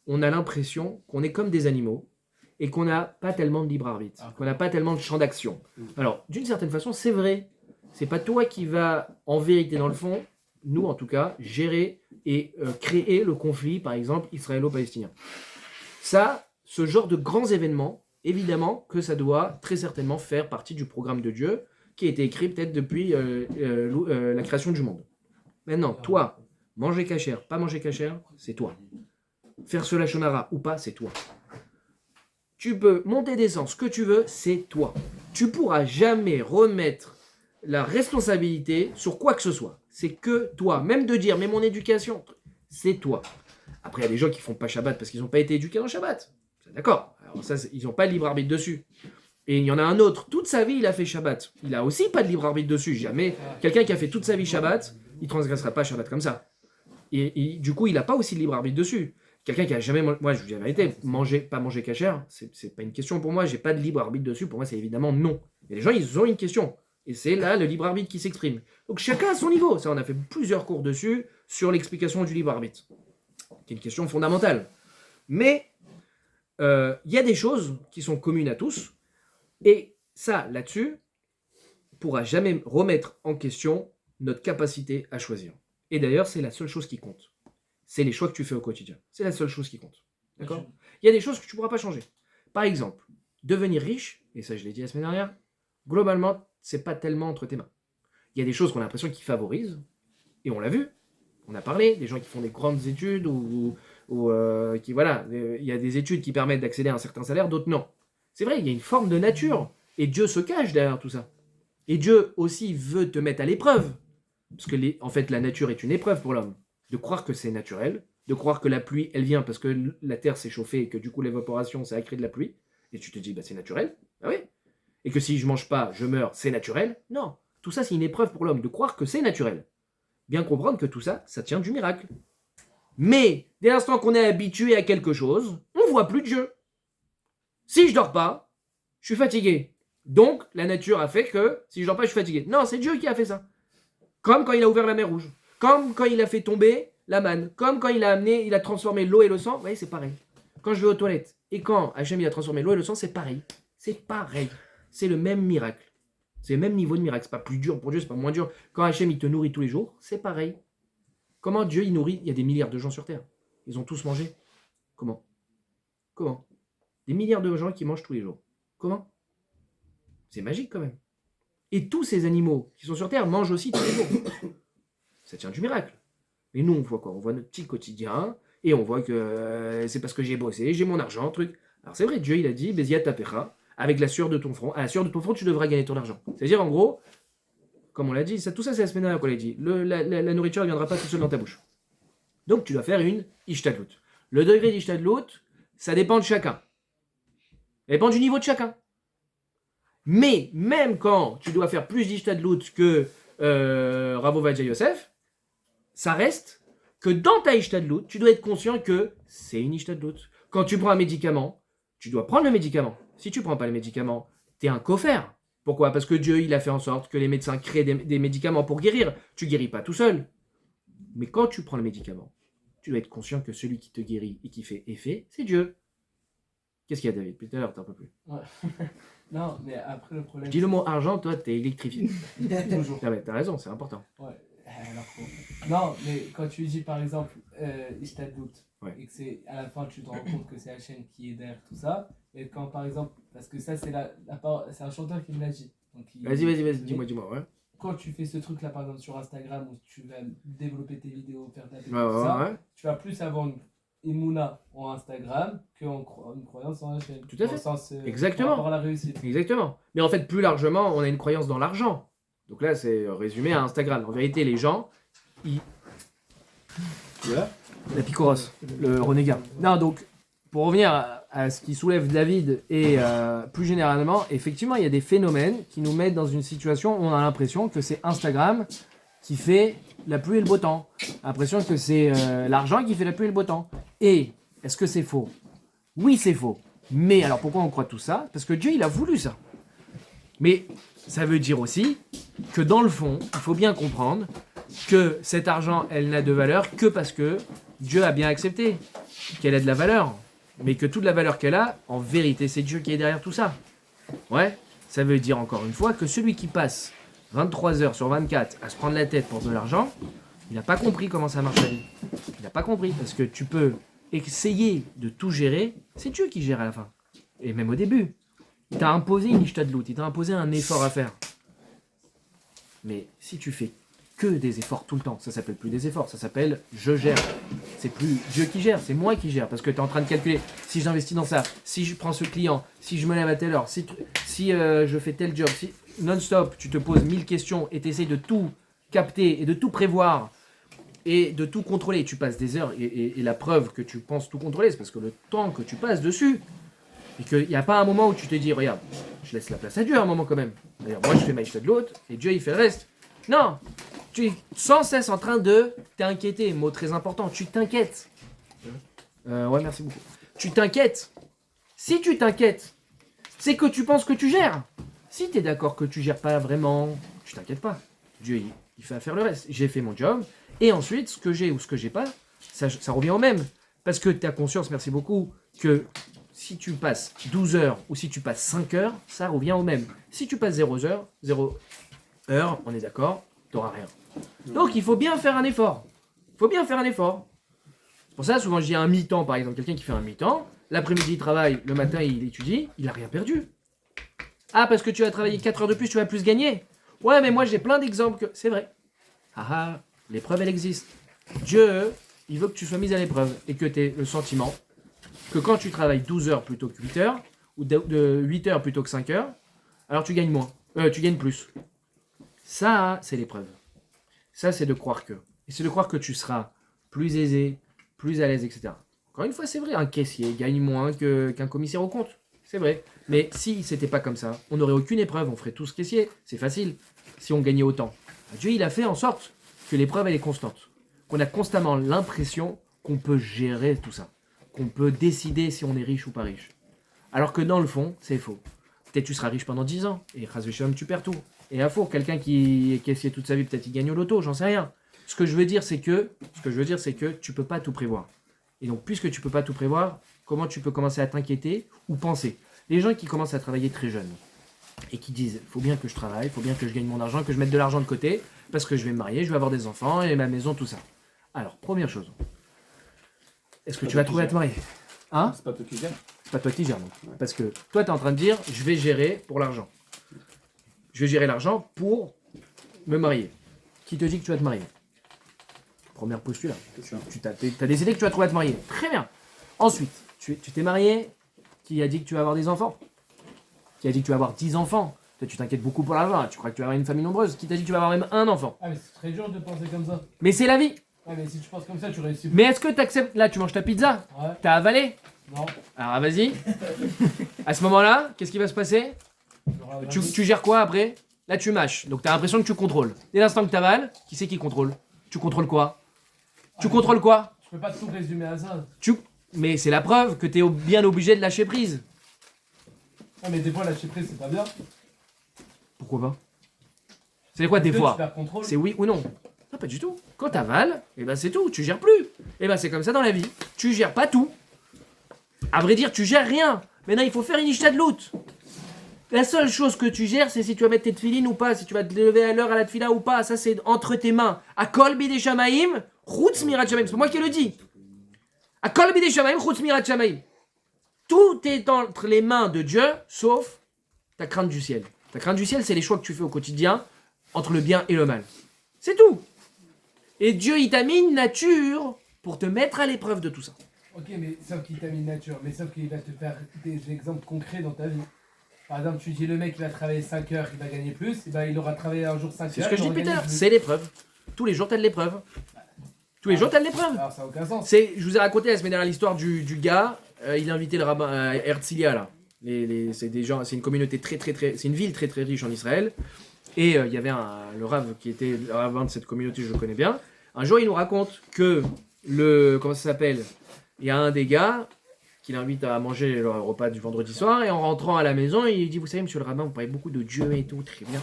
on a l'impression qu'on est comme des animaux et qu'on n'a pas tellement de libre arbitre, qu'on n'a pas tellement de champ d'action. Alors, d'une certaine façon, c'est vrai. C'est pas toi qui va, en vérité, dans le fond, nous en tout cas, gérer et créer le conflit, par exemple, israélo-palestinien. Ça, ce genre de grands événements, évidemment que ça doit très certainement faire partie du programme de Dieu, qui a été écrit peut-être depuis la création du monde. Maintenant, toi, manger cachère, pas manger cachère, c'est toi. Faire ce lachonara ou pas, c'est toi. Tu peux monter, descendre, ce que tu veux, c'est toi. Tu pourras jamais remettre la responsabilité sur quoi que ce soit. C'est que toi. Même de dire, mais mon éducation, c'est toi. Après, il y a des gens qui font pas Shabbat parce qu'ils n'ont pas été éduqués dans Shabbat. C'est d'accord. Alors ça, ils n'ont pas de libre arbitre dessus. Et il y en a un autre, toute sa vie, il a fait Shabbat. Il a aussi pas de libre arbitre dessus. Jamais. Quelqu'un qui a fait toute sa vie Shabbat, il transgressera pas Shabbat comme ça. Et du coup, il n'a pas aussi de libre arbitre dessus. Quelqu'un qui a jamais mangé, moi je vous dis la vérité, pas manger cachère, c'est pas une question pour moi, j'ai pas de libre arbitre dessus, pour moi c'est évidemment non. Et les gens ils ont une question, et c'est là le libre arbitre qui s'exprime. Donc chacun à son niveau, ça on a fait plusieurs cours dessus, sur l'explication du libre arbitre, qui est une question fondamentale. Mais il y a des choses qui sont communes à tous, et ça là-dessus, pourra jamais remettre en question notre capacité à choisir. Et d'ailleurs c'est la seule chose qui compte. C'est les choix que tu fais au quotidien. C'est la seule chose qui compte. D'accord ? Il y a des choses que tu ne pourras pas changer. Par exemple, devenir riche, et ça je l'ai dit la semaine dernière, globalement, c'est pas tellement entre tes mains. Il y a des choses qu'on a l'impression qu'ils favorisent, et on l'a vu, on a parlé, des gens qui font des grandes études, ou qui, voilà, il y a des études qui permettent d'accéder à un certain salaire, d'autres non. C'est vrai, il y a une forme de nature, et Dieu se cache derrière tout ça. Et Dieu aussi veut te mettre à l'épreuve, parce que en fait la nature est une épreuve pour l'homme. De croire que c'est naturel, de croire que la pluie, elle vient parce que la terre s'est chauffée et que du coup l'évaporation, ça a créé de la pluie, et tu te dis, bah c'est naturel, ah oui, et que si je mange pas, je meurs, c'est naturel. Non, tout ça c'est une épreuve pour l'homme, de croire que c'est naturel. Bien comprendre que tout ça, ça tient du miracle. Mais, dès l'instant qu'on est habitué à quelque chose, on voit plus Dieu. Si je dors pas, je suis fatigué. Donc, la nature a fait que, si je dors pas, je suis fatigué. Non, c'est Dieu qui a fait ça. Comme quand il a ouvert la mer Rouge. Comme quand il a fait tomber la manne, comme quand il a transformé l'eau et le sang, vous voyez, c'est pareil. Quand je vais aux toilettes, et quand Hachem il a transformé l'eau et le sang, c'est pareil. C'est pareil. C'est le même miracle. C'est le même niveau de miracle. C'est pas plus dur pour Dieu, c'est pas moins dur. Quand Hachem il te nourrit tous les jours, c'est pareil. Comment Dieu il nourrit? Il y a des milliards de gens sur Terre. Ils ont tous mangé. Comment? Des milliards de gens qui mangent tous les jours. Comment? C'est magique quand même. Et tous ces animaux qui sont sur Terre mangent aussi tous les jours. Ça tient du miracle. Mais nous, on voit quoi? On voit notre petit quotidien, et on voit que c'est parce que j'ai bossé, j'ai mon argent, truc. Alors c'est vrai, Dieu, il a dit, Bézia tapecha, avec la sueur de ton front. À la sueur de ton front, tu devras gagner ton argent. C'est-à-dire, en gros, comme on l'a dit, tout ça, c'est la semaine dernière qu'on l'a dit. La nourriture ne viendra pas tout seul dans ta bouche. Donc, tu dois faire une ishtadlout. Le degré d'ishtadlout, ça dépend de chacun. Ça dépend du niveau de chacun. Mais, même quand tu dois faire plus d'ishtadlout que Rav Ovadia Yosef, ça reste que dans ta ishtadlout, tu dois être conscient que c'est une ishtadlout. Quand tu prends un médicament, tu dois prendre le médicament. Si tu ne prends pas le médicament, tu es un coffre. Pourquoi? Parce que Dieu, il a fait en sorte que les médecins créent des médicaments pour guérir. Tu ne guéris pas tout seul. Mais quand tu prends le médicament, tu dois être conscient que celui qui te guérit et qui fait effet, c'est Dieu. Qu'est-ce qu'il y a, David? Depuis tout à l'heure, t'en peux plus. Ouais. Non, mais après le problème. Je dis le mot argent, toi, t'es électrifié. Toujours. Ah ouais, t'as raison, c'est important. Ouais. Alors, non, mais quand tu dis par exemple, Ishtadlout, Ouais. et que c'est à la fin tu te rends compte que c'est Hachem qui est derrière tout ça, et quand par exemple, parce que ça c'est c'est un chanteur qui me l'a dit. Vas-y, dis-moi, ouais. Quand tu fais ce truc là par exemple sur Instagram où tu vas développer tes vidéos, faire ta pub, Ouais. tu vas plus avoir une mouna en Instagram qu'une croyance en Hachem. Tout à fait. Dans le sens, Exactement. par rapport à la réussite. Exactement. Mais en fait, plus largement, on a une croyance dans l'argent. Donc là, c'est résumé à Instagram. En vérité, les gens, Voilà. La Picoros, le renégat. Non, donc, pour revenir à ce qui soulève David et plus généralement, effectivement, il y a des phénomènes qui nous mettent dans une situation où on a l'impression que c'est Instagram qui fait la pluie et le beau temps. L'impression que c'est l'argent qui fait la pluie et le beau temps. Et est-ce que c'est faux? Oui, c'est faux. Mais alors pourquoi on croit tout ça? Parce que Dieu, il a voulu ça. Mais ça veut dire aussi que dans le fond, il faut bien comprendre que cet argent, elle n'a de valeur que parce que Dieu a bien accepté qu'elle ait de la valeur. Mais que toute la valeur qu'elle a, en vérité, c'est Dieu qui est derrière tout ça. Ouais, ça veut dire encore une fois que celui qui passe 23 heures sur 24 à se prendre la tête pour de l'argent, il n'a pas compris comment ça marche la vie. Il n'a pas compris, parce que tu peux essayer de tout gérer, c'est Dieu qui gère à la fin. Et même au début, il t'a imposé une ishtadlout, il t'a imposé un effort à faire. Mais si tu fais que des efforts tout le temps, ça s'appelle plus des efforts, ça s'appelle je gère. C'est plus Dieu qui gère, c'est moi qui gère. Parce que tu es en train de calculer, si j'investis dans ça, si je prends ce client, si je me lève à telle heure, si je fais tel job, si non-stop, tu te poses 1000 questions et tu essayes de tout capter et de tout prévoir et de tout contrôler. Tu passes des heures et la preuve que tu penses tout contrôler, c'est parce que le temps que tu passes dessus, et qu'il n'y a pas un moment où tu te dis, regarde, je laisse la place à Dieu à un moment quand même. D'ailleurs, moi je fais ma de l'autre et Dieu il fait le reste. Non, tu es sans cesse en train de t'inquiéter, mot très important, tu t'inquiètes. Ouais, merci beaucoup. Tu t'inquiètes. Si tu t'inquiètes, c'est que tu penses que tu gères. Si tu es d'accord que tu gères pas vraiment, tu t'inquiètes pas. Dieu il fait à faire le reste. J'ai fait mon job et ensuite ce que j'ai ou ce que j'ai pas, ça revient au même. Parce que tu as conscience, merci beaucoup, que si tu passes 12 heures ou si tu passes 5 heures, ça revient au même. Si tu passes 0 heure, on est d'accord, tu n'auras rien. Donc il faut bien faire un effort. Il faut bien faire un effort. C'est pour ça, souvent je dis un mi-temps, par exemple, quelqu'un qui fait un mi-temps, l'après-midi il travaille, le matin il étudie, il n'a rien perdu. Ah, parce que tu vas travailler 4 heures de plus, tu vas plus gagner. Ouais, mais moi j'ai plein d'exemples que... C'est vrai. Ah ah, l'épreuve elle existe. Dieu, il veut que tu sois mis à l'épreuve et que tu aies le sentiment que quand tu travailles 12 heures plutôt que 8 heures, ou de 8 heures plutôt que 5 heures, alors tu gagnes moins. Tu gagnes plus. Ça, c'est l'épreuve. Ça, c'est de croire que. Et c'est de croire que tu seras plus aisé, plus à l'aise, etc. Encore une fois, c'est vrai, un caissier gagne moins qu'un commissaire au compte. C'est vrai. Mais si c'était pas comme ça, on n'aurait aucune épreuve, on ferait tous caissier. C'est facile. Si on gagnait autant. Dieu, il a fait en sorte que l'épreuve, elle est constante. Qu'on a constamment l'impression qu'on peut gérer tout ça. Qu'on peut décider si on est riche ou pas riche. Alors que dans le fond, c'est faux. Peut-être tu seras riche pendant 10 ans, et Chazvesham, tu perds tout. Et à faux, quelqu'un qui est caissier toute sa vie, peut-être il gagne au loto, j'en sais rien. Ce que je veux dire, c'est que tu peux pas tout prévoir. Et donc, puisque tu peux pas tout prévoir, comment tu peux commencer à t'inquiéter ou penser? Les gens qui commencent à travailler très jeunes, et qui disent, faut bien que je travaille, faut bien que je gagne mon argent, que je mette de l'argent de côté, parce que je vais me marier, je vais avoir des enfants, et ma maison, tout ça. Alors, première chose. Est-ce que tu vas trouver à te marier? Hein? C'est pas toi qui gères. C'est pas toi qui gères, non. Parce que toi, tu es en train de dire, je vais gérer pour l'argent. Je vais gérer l'argent pour me marier. Qui te dit que tu vas te marier? Première postulat. Tu as décidé que tu vas trouver à te marier. Très bien. Ensuite, tu t'es marié. Qui a dit que tu vas avoir des enfants? Qui a dit que tu vas avoir 10 enfants? Toi, tu t'inquiètes beaucoup pour l'argent. Tu crois que tu vas avoir une famille nombreuse. Qui t'a dit que tu vas avoir même un enfant? Ah, mais c'est très dur de penser comme ça. Mais c'est la vie. Ah, mais si tu penses comme ça, tu réussis. Mais est-ce que tu acceptes? Là, tu manges ta pizza. Ouais, T'as avalé? non. Alors, vas-y. À ce moment-là, qu'est-ce qui va se passer? J'aurais Tu gères quoi après? Là, tu mâches. Donc, tu as l'impression que tu contrôles. Dès l'instant que tu avales, qui c'est qui contrôle? Tu contrôles quoi? Tu contrôles quoi? Je peux pas tout résumer à ça. Mais c'est la preuve que tu es bien obligé de lâcher prise. Ah, mais des fois, lâcher prise, c'est pas bien. Pourquoi pas? C'est quoi des Parce que fois? Tu perds contrôle. C'est oui ou non? Non, pas du tout. Quand tu avales, et ben c'est tout. Tu gères plus. Et ben c'est comme ça dans la vie. Tu gères pas tout. À vrai dire, tu gères rien. Maintenant, il faut faire une ishta de loot. La seule chose que tu gères, c'est si tu vas mettre tes tefilines ou pas, si tu vas te lever à l'heure à la tefila ou pas. Ça, c'est entre tes mains. À kol bidei shamaim, chutz mirat shamaim. C'est moi qui le dis. À kol bidei shamaim, chutz mirat shamaim. Tout est entre les mains de Dieu, sauf ta crainte du ciel. Ta crainte du ciel, c'est les choix que tu fais au quotidien entre le bien et le mal. C'est tout. Et Dieu, il t'a mis une nature pour te mettre à l'épreuve de tout ça. Ok, mais sauf qu'il t'a mis nature, mais sauf qu'il va te faire des exemples concrets dans ta vie. Par exemple, tu dis le mec il va travailler 5 heures, il va gagner plus, et ben il aura travaillé un jour 5 heures. C'est ce que je il dis aura plus gagné tard, plus. c'est l'épreuve. Tous les jours, t'as de l'épreuve. Tous les jours, t'as de l'épreuve. Alors ça n'a aucun sens. Je vous ai raconté la semaine dernière l'histoire du gars, il a invité le rabbin Herzliya là. C'est des gens, c'est une communauté c'est une ville très très riche en Israël. Et il y avait le rav qui était le rabbin de cette communauté, je le connais bien. Un jour, il nous raconte que comment ça s'appelle? Il y a un des gars qui l'invite à manger le repas du vendredi soir, et en rentrant à la maison, il dit, vous savez, monsieur le rabbin, vous parlez beaucoup de Dieu et tout, très bien.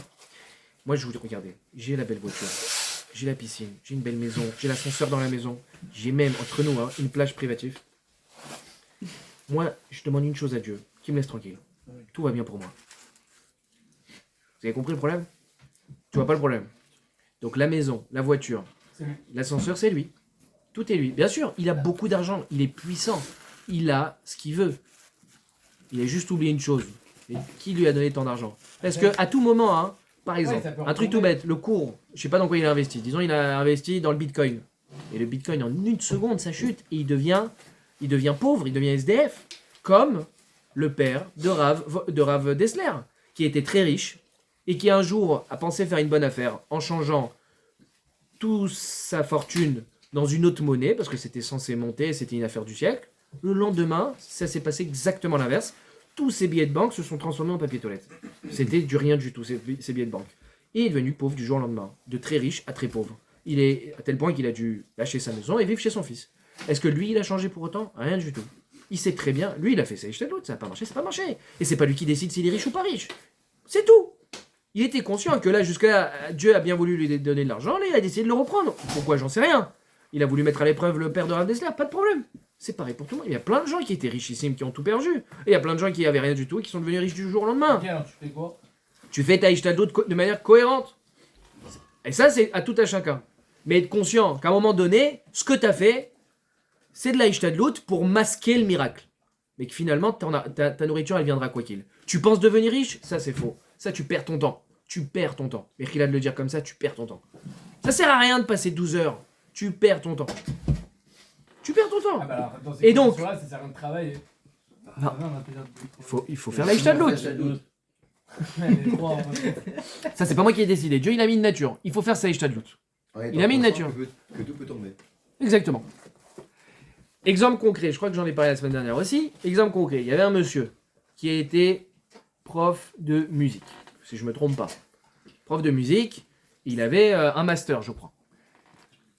Moi, je vous dis, regardez, j'ai la belle voiture, j'ai la piscine, j'ai une belle maison, j'ai l'ascenseur dans la maison, j'ai même, entre nous, une plage privative. Moi, je demande une chose à Dieu, qu'il me laisse tranquille. Tout va bien pour moi. Vous avez compris le problème? Tu vois pas le problème. Donc la maison, la voiture, l'ascenseur, c'est lui. Tout est lui. Bien sûr, il a beaucoup d'argent, il est puissant, il a ce qu'il veut. Il a juste oublié une chose. Et qui lui a donné tant d'argent? Parce que à tout moment, Par Ouais, exemple, ça peut un truc tout retomber. bête, le cours, je sais pas dans quoi il a investi. Disons, il a investi dans le bitcoin. Et le bitcoin, en une seconde, ça chute et il devient pauvre, il devient SDF. Comme le père de Rav Dessler, qui était très riche et qui un jour a pensé faire une bonne affaire en changeant toute sa fortune dans une autre monnaie, parce que c'était censé monter, c'était une affaire du siècle. Le lendemain, ça s'est passé exactement l'inverse. Tous ses billets de banque se sont transformés en papier toilette. C'était du rien du tout, ces billets de banque. Et il est devenu pauvre du jour au lendemain. De très riche à très pauvre. Il est à tel point qu'il a dû lâcher sa maison et vivre chez son fils. Est-ce que lui, il a changé pour autant? Rien du tout. Il sait très bien, lui, il a fait ça et l'autre, ça n'a pas marché, ça n'a pas marché. Et c'est pas lui qui décide s'il est riche ou pas riche. C'est tout. Il était conscient que là, jusque-là, Dieu a bien voulu lui donner de l'argent, là, il a décidé de le reprendre. Pourquoi? J'en sais rien. Il a voulu mettre à l'épreuve le père de Rav Dessler, pas de problème. C'est pareil pour tout le monde. Il y a plein de gens qui étaient richissimes, qui ont tout perdu. Et il y a plein de gens qui avaient rien du tout et qui sont devenus riches du jour au lendemain. Ok, alors tu fais quoi? Tu fais ta Ishtadlout de manière cohérente. Et ça, c'est à tout à chacun. Mais être conscient qu'à un moment donné, ce que tu as fait, c'est de la Ishtadlout pour masquer le miracle. Mais que finalement, ta nourriture, elle viendra quoi qu'il. Tu penses devenir riche? Ça, c'est faux. Ça, tu perds ton temps. Tu perds ton temps. Mais qu'il a de le dire comme ça, tu perds ton temps. Ça sert à rien de passer 12 heures. Tu perds ton temps. Tu perds ton temps. Ah bah alors, dans Et ces donc- conditions-là, ça sert à rien de travailler. Non. on a déjà- Il faut faire la Ishtadlout. Ouais, les trois, en même temps. Ça, c'est pas moi qui ai décidé. Dieu, il a mis une nature. Il faut faire sa Ishtadlout. Il a mis une nature. Que tout peut tomber. Exactement. Exemple concret, je crois que j'en ai parlé la semaine dernière aussi. Exemple concret, il y avait un monsieur qui a été prof de musique, si je me trompe pas. Prof de musique, il avait un master, je crois.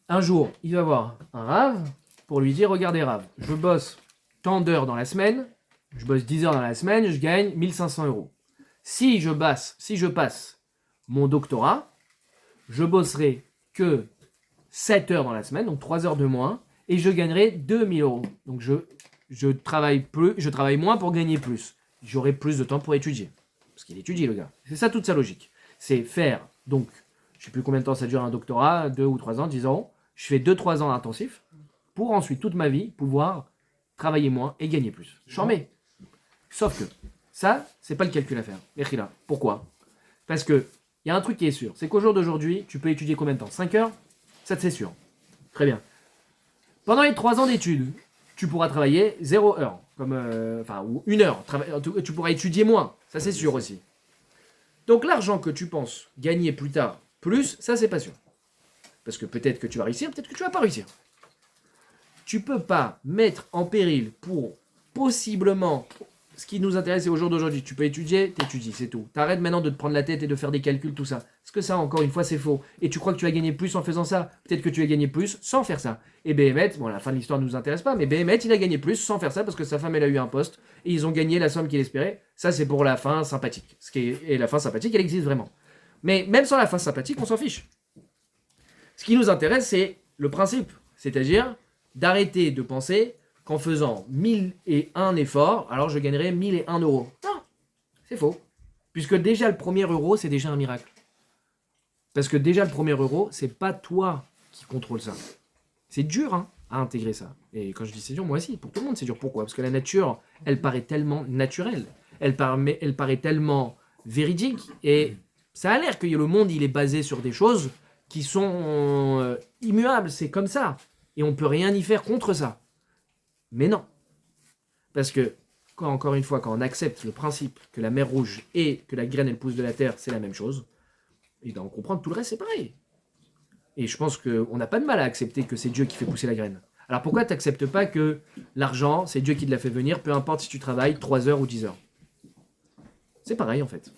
Un jour, il va voir un rave pour lui dire, regardez rave, je bosse tant d'heures dans la semaine, je bosse 10 heures dans la semaine, je gagne 1500 euros. Si je passe mon doctorat, je bosserai que 7 heures dans la semaine, donc 3 heures de moins, et je gagnerai 2000 euros. Donc je travaille moins pour gagner plus. J'aurai plus de temps pour étudier. Parce qu'il étudie, le gars. C'est ça toute sa logique. C'est faire, donc, je sais plus combien de temps ça dure un doctorat, 2 ou 3 ans, 10 ans. Je fais 2-3 ans intensifs pour ensuite, toute ma vie, pouvoir travailler moins et gagner plus. J'en mets. Sauf que ça, c'est pas le calcul à faire. Echila. Pourquoi? Parce que il y a un truc qui est sûr. C'est qu'au jour d'aujourd'hui, tu peux étudier combien de temps? 5 heures? Ça, c'est sûr. Très bien. Pendant les 3 ans d'études, tu pourras travailler 0 heure, ou 1 heure. Tu pourras étudier moins, ça c'est sûr aussi. Donc l'argent que tu penses gagner plus tard, plus, ça c'est pas sûr. Parce que peut-être que tu vas réussir, peut-être que tu vas pas réussir. Tu peux pas mettre en péril pour possiblement ce qui nous intéresse c'est au jour d'aujourd'hui. Tu peux étudier, t'étudies, c'est tout. T'arrêtes maintenant de te prendre la tête et de faire des calculs, tout ça. Parce que ça, encore une fois, c'est faux. Et tu crois que tu vas gagner plus en faisant ça. Peut-être que tu vas gagner plus sans faire ça. Et Béhémet, bon, la fin de l'histoire ne nous intéresse pas, mais Béhémet, il a gagné plus sans faire ça parce que sa femme, elle a eu un poste et ils ont gagné la somme qu'il espérait. Ça, c'est pour la fin sympathique. Et la fin sympathique, elle existe vraiment. Mais même sans la fin sympathique, on s'en fiche. Ce qui nous intéresse, c'est le principe. C'est-à-dire d'arrêter de penser qu'en faisant 1001 efforts, alors je gagnerai 1001 euros. Non, c'est faux. Puisque déjà le premier euro, c'est déjà un miracle. Parce que déjà le premier euro, c'est pas toi qui contrôle ça. C'est dur à intégrer ça. Et quand je dis c'est dur, moi aussi, pour tout le monde c'est dur. Pourquoi? Parce que la nature, elle paraît tellement naturelle. Elle paraît tellement véridique. Et ça a l'air que le monde, il est basé sur des choses qui sont immuables. C'est comme ça. Et on peut rien y faire contre ça. Mais non. Parce que, encore une fois, quand on accepte le principe que la mer Rouge et que la graine, elle pousse de la terre, c'est la même chose, et ben on comprend que tout le reste, c'est pareil. Et je pense qu'on n'a pas de mal à accepter que c'est Dieu qui fait pousser la graine. Alors pourquoi tu n'acceptes pas que l'argent, c'est Dieu qui te l'a fait venir, peu importe si tu travailles 3 heures ou 10 heures? C'est pareil en fait.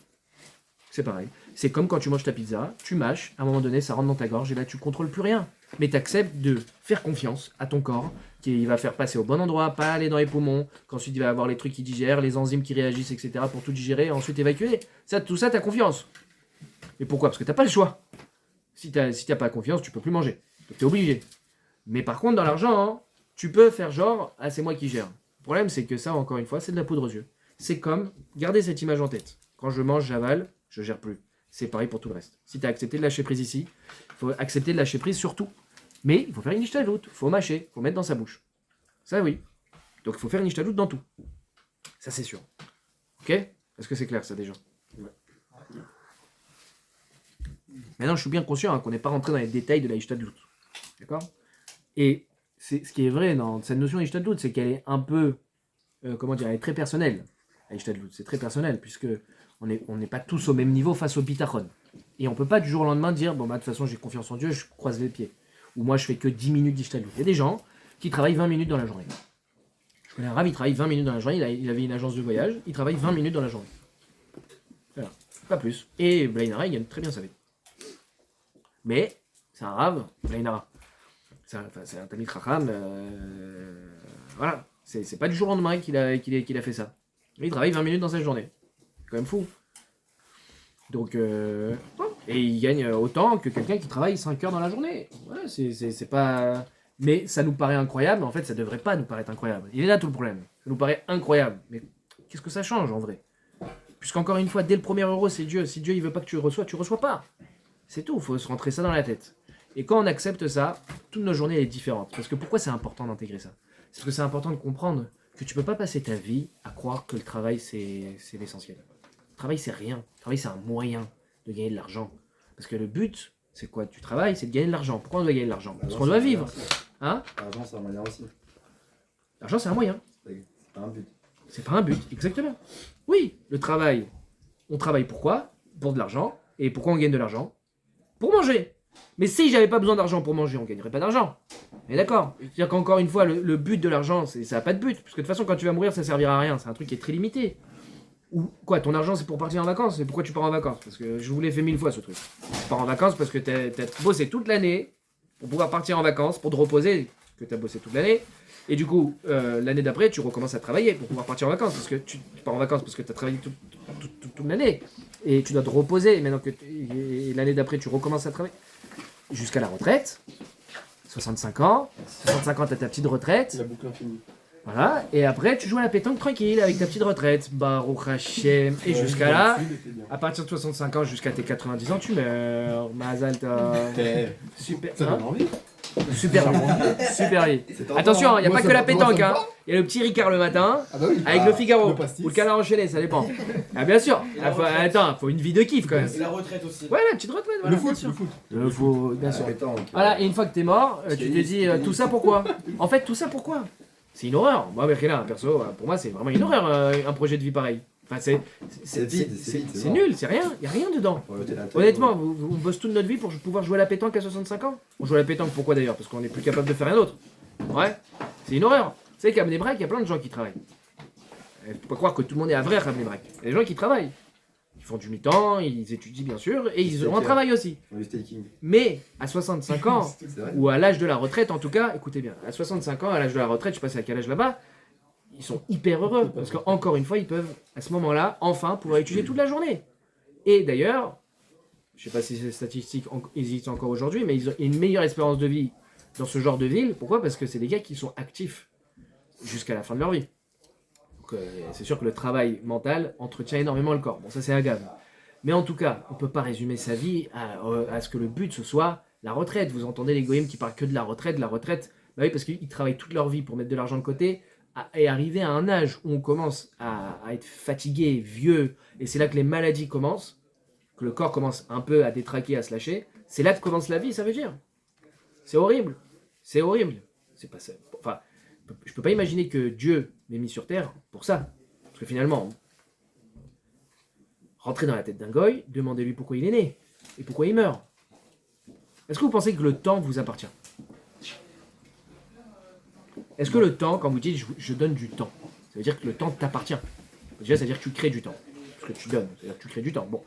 C'est pareil. C'est comme quand tu manges ta pizza, tu mâches, à un moment donné, ça rentre dans ta gorge et là, tu contrôles plus rien. Mais tu acceptes de faire confiance à ton corps, qui va faire passer au bon endroit, pas aller dans les poumons, qu'ensuite il va avoir les trucs qui digèrent, les enzymes qui réagissent, etc. pour tout digérer et ensuite évacuer. Tout ça, tu as confiance. Mais pourquoi? Parce que tu n'as pas le choix. Si tu n'as pas confiance, tu peux plus manger. Donc tu es obligé. Mais par contre, dans l'argent, tu peux faire genre, ah, c'est moi qui gère. Le problème, c'est que ça, encore une fois, c'est de la poudre aux yeux. C'est comme, gardez cette image en tête. Quand je mange, j'avale, je gère plus. C'est pareil pour tout le reste. Si tu as accepté de lâcher prise ici, il faut accepter de lâcher prise sur tout. Mais il faut faire une ishtadlout, il faut mâcher, il faut mettre dans sa bouche. Ça oui. Donc il faut faire une ishtadlout dans tout. Ça c'est sûr. Ok? Est-ce que c'est clair ça déjà? Maintenant, je suis bien conscient qu'on n'est pas rentré dans les détails de la Ishtadlout. D'accord? Et ce qui est vrai dans cette notion d'Ishtadlout, c'est qu'elle est un peu, comment dire, elle est très personnelle. La Ishtadlout, c'est très personnel, puisque on n'est pas tous au même niveau face au bitachon. Et on peut pas du jour au lendemain dire, bon, bah, de toute façon, j'ai confiance en Dieu, je croise les pieds. Ou moi, je fais que 10 minutes d'Ishtadlout. Il y a des gens qui travaillent 20 minutes dans la journée. Je connais un rave, il travaille 20 minutes dans la journée, il avait une agence de voyage, il travaille 20 minutes dans la journée. Voilà, pas plus. Et Blainara, il gagne très bien sa vie. Mais, c'est un rave, Blainara. C'est un Tamil Chacham, voilà. C'est pas du jour au lendemain qu'il a fait ça. Il travaille 20 minutes dans sa journée. C'est quand même fou. Donc, et il gagne autant que quelqu'un qui travaille 5 heures dans la journée. Ouais, c'est pas... Mais ça nous paraît incroyable, mais en fait ça devrait pas nous paraître incroyable. Il est là tout le problème. Ça nous paraît incroyable. Mais qu'est-ce que ça change en vrai? Puisqu'encore une fois, dès le premier euro, c'est Dieu. Si Dieu il veut pas que tu reçois pas. C'est tout, il faut se rentrer ça dans la tête. Et quand on accepte ça, toute notre journée est différente. Parce que pourquoi c'est important d'intégrer ça? C'est parce que c'est important de comprendre que tu peux pas passer ta vie à croire que le travail c'est l'essentiel. Le travail c'est rien. Le travail c'est un moyen de gagner de l'argent. Parce que le but, c'est quoi? Tu travailles, c'est de gagner de l'argent. Pourquoi on doit gagner de l'argent? Parce qu'on doit vivre. Hein? L'argent, c'est un moyen aussi. L'argent c'est un moyen. C'est pas un but. C'est pas un but, exactement. Oui, le travail, on travaille pourquoi? Pour de l'argent. Et pourquoi on gagne de l'argent? Pour manger. Mais si j'avais pas besoin d'argent pour manger, on gagnerait pas d'argent. Et d'accord. C'est-à-dire qu'encore une fois, le but de l'argent, ça n'a pas de but. Parce que de toute façon, quand tu vas mourir, ça servira à rien. C'est un truc qui est très limité. Ou quoi, ton argent, c'est pour partir en vacances. Et pourquoi tu pars en vacances? Parce que je vous l'ai fait 1000 fois ce truc. Tu pars en vacances parce que t'as bossé toute l'année pour pouvoir partir en vacances, pour te reposer, que t'as bossé toute l'année. Et du coup, l'année d'après, tu recommences à travailler pour pouvoir partir en vacances. Parce que tu pars en vacances parce que t'as travaillé toute l'année. Et tu dois te reposer. Et maintenant que et l'année d'après, tu recommences à travailler. Jusqu'à la retraite. 65 ans. 65 ans, t'as ta petite retraite. La boucle infinie. Voilà. Et après, tu joues à la pétanque tranquille avec ta petite retraite. Baruch Hashem. Et jusqu'à là, à partir de 65 ans jusqu'à tes 90 ans, tu meurs. Mazal tov. Super. Ça Hein donne envie. Super vie. Super vie. Attention, il n'y a pas que la pétanque. Hein. Il y a le petit Ricard le matin. Ah bah oui. Avec le Figaro. le pastis. Ou le canard enchaîné, ça dépend. Ah, bien sûr. Et la Attends, faut une vie de kiff quand même. Et la retraite aussi. Ouais, la petite retraite. Voilà, Le bien foot, sûr. le foot. Le foot, bien sûr. Pétanque. Voilà, et une fois que t'es mort, tu te Tennis, dis tennis. tout ça pourquoi? En fait, tout ça pourquoi? C'est une horreur. Moi, là, perso, pour moi, c'est vraiment une horreur un projet de vie pareil. Enfin, C'est vide, c'est vide, c'est mort. nul, c'est rien, il n'y a rien dedans. Faut jeter la tête, Honnêtement, on bosse toute notre vie pour pouvoir jouer à la pétanque à 65 ans. On joue à la pétanque pourquoi d'ailleurs? Parce qu'on n'est plus capable de faire rien d'autre. Ouais, c'est une horreur. Vous savez qu'à Bnei-Brak, il y a plein de gens qui travaillent. Il faut pas croire que tout le monde est à vrai à Bnei-Brak. Il y a des gens qui travaillent. Ils font du mi-temps, ils étudient bien sûr, et ils ont un travail aussi. Faut du staking. Mais à 65 ans, C'est vrai. ou à l'âge de la retraite en tout cas, écoutez bien, à 65 ans, à l'âge de la retraite, je sais pas c'est à quel âge là-bas, ils sont hyper heureux, parce qu'encore une fois, ils peuvent, à ce moment-là, enfin pouvoir étudier toute la journée. Et d'ailleurs, je sais pas si ces statistiques existent encore aujourd'hui, mais ils ont une meilleure espérance de vie dans ce genre de ville. Pourquoi? Parce que c'est des gars qui sont actifs jusqu'à la fin de leur vie. Donc c'est sûr que le travail mental entretient énormément le corps. Bon, ça c'est agave. Mais en tout cas, on peut pas résumer sa vie à ce que le but ce soit la retraite. Vous entendez les goïms qui parlent que de la retraite, Bah oui, parce qu'ils travaillent toute leur vie pour mettre de l'argent de côté et arriver à un âge où on commence à être fatigué, vieux, et c'est là que les maladies commencent, que le corps commence un peu à détraquer, à se lâcher. C'est là que commence la vie, ça veut dire. C'est horrible. C'est horrible. C'est pas ça. Enfin, je peux pas imaginer que Dieu m'ait mis sur terre pour ça. Parce que finalement, rentrez dans la tête d'un goy, demandez-lui pourquoi il est né et pourquoi il meurt. Est-ce que vous pensez que le temps vous appartient? Est-ce que le temps, quand vous dites je donne du temps, ça veut dire que le temps t'appartient? Déjà, ça veut dire que tu crées du temps. Parce que tu donnes, c'est-à-dire que tu crées du temps. Bon.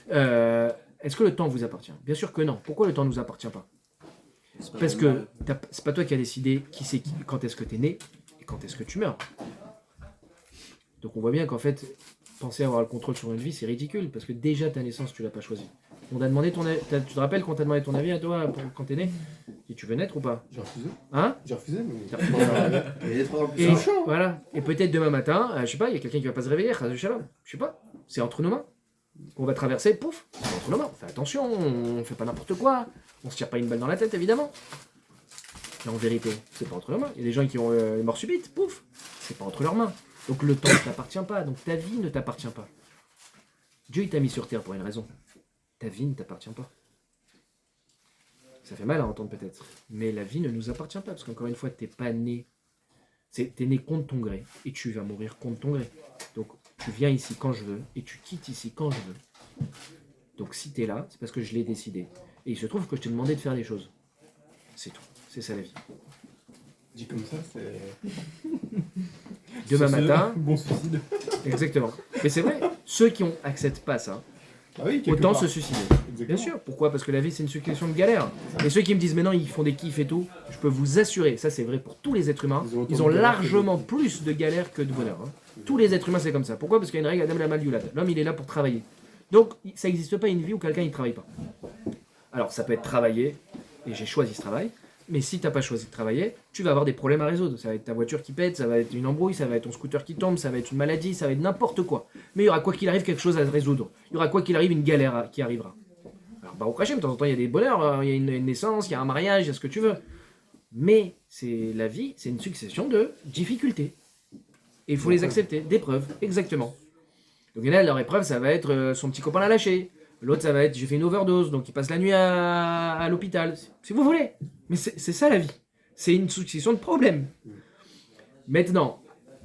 Est-ce que le temps vous appartient? Bien sûr que non. Pourquoi le temps ne nous appartient pas? Parce que c'est pas toi qui as décidé quand est-ce que tu es né et quand est-ce que tu meurs. Donc on voit bien qu'en fait, penser avoir le contrôle sur une vie, c'est ridicule. Parce que déjà ta naissance, tu l'as pas choisie. On t'a demandé ton avis. Tu te rappelles qu'on t'a demandé ton avis à toi quand t'es né? Et tu veux naître ou pas? J'ai refusé. Hein? J'ai refusé, mais. Il est 3 ans plus Et, tard. voilà. Et peut-être demain matin, je sais pas, il y a quelqu'un qui va pas se réveiller, Chazé Shalom. Je sais pas. C'est entre nos mains. On va traverser, pouf, c'est entre nos mains. On fait attention, on fait pas n'importe quoi. On se tire pas une balle dans la tête, évidemment. Mais en vérité, c'est pas entre leurs mains. Il y a des gens qui ont une mort subite, pouf, c'est pas entre leurs mains. Donc le temps ne t'appartient pas, donc ta vie ne t'appartient pas. Dieu il t'a mis sur terre pour une raison. Ta vie ne t'appartient pas. Ça fait mal à entendre peut-être. Mais la vie ne nous appartient pas, parce qu'encore une fois, t'es pas né. T'es né contre ton gré, et tu vas mourir contre ton gré. Donc tu viens ici quand je veux, et tu quittes ici quand je veux. Donc si t'es là, c'est parce que je l'ai décidé. Et il se trouve que je t'ai demandé de faire des choses. C'est tout. C'est ça la vie. Dit comme ça, c'est. Demain Sur ce, matin, Bon suicide. exactement. Mais c'est vrai, ceux qui acceptent pas ça, Ah oui, quelque autant part. se suicider. Exactement. Bien sûr. Pourquoi? Parce que la vie, c'est une succession de galères. Et ceux qui me disent, mais non, ils font des kiffs et tout, je peux vous assurer, ça c'est vrai pour tous les êtres humains, Ils ont autant ils ont de galères largement plus de galères que de bonheur. Hein. Tous les êtres humains, c'est comme ça. Pourquoi? Parce qu'il y a une règle, Adam la mal yulad. L'homme, il est là pour travailler. Donc, ça n'existe pas une vie où quelqu'un, il ne travaille pas. Alors, ça peut être travailler, et j'ai choisi ce travail, mais si tu n'as pas choisi de travailler, tu vas avoir des problèmes à résoudre. Ça va être ta voiture qui pète, ça va être une embrouille, ça va être ton scooter qui tombe, ça va être une maladie, ça va être n'importe quoi. Mais il y aura quoi qu'il arrive quelque chose à résoudre. Il y aura quoi qu'il arrive une galère qui arrivera. Alors, bah, au Hachem, de temps en temps, il y a des bonheurs, il y a une naissance, il y a un mariage, il y a ce que tu veux. Mais c'est la vie, c'est une succession de difficultés. Et il faut les accepter, d'épreuves, exactement. Donc il y en a, leur épreuve, ça va être son petit copain l'a lâché. L'autre, ça va être j'ai fait une overdose, donc il passe la nuit à l'hôpital. Si vous voulez. Mais c'est ça la vie. C'est une succession de problèmes. Maintenant,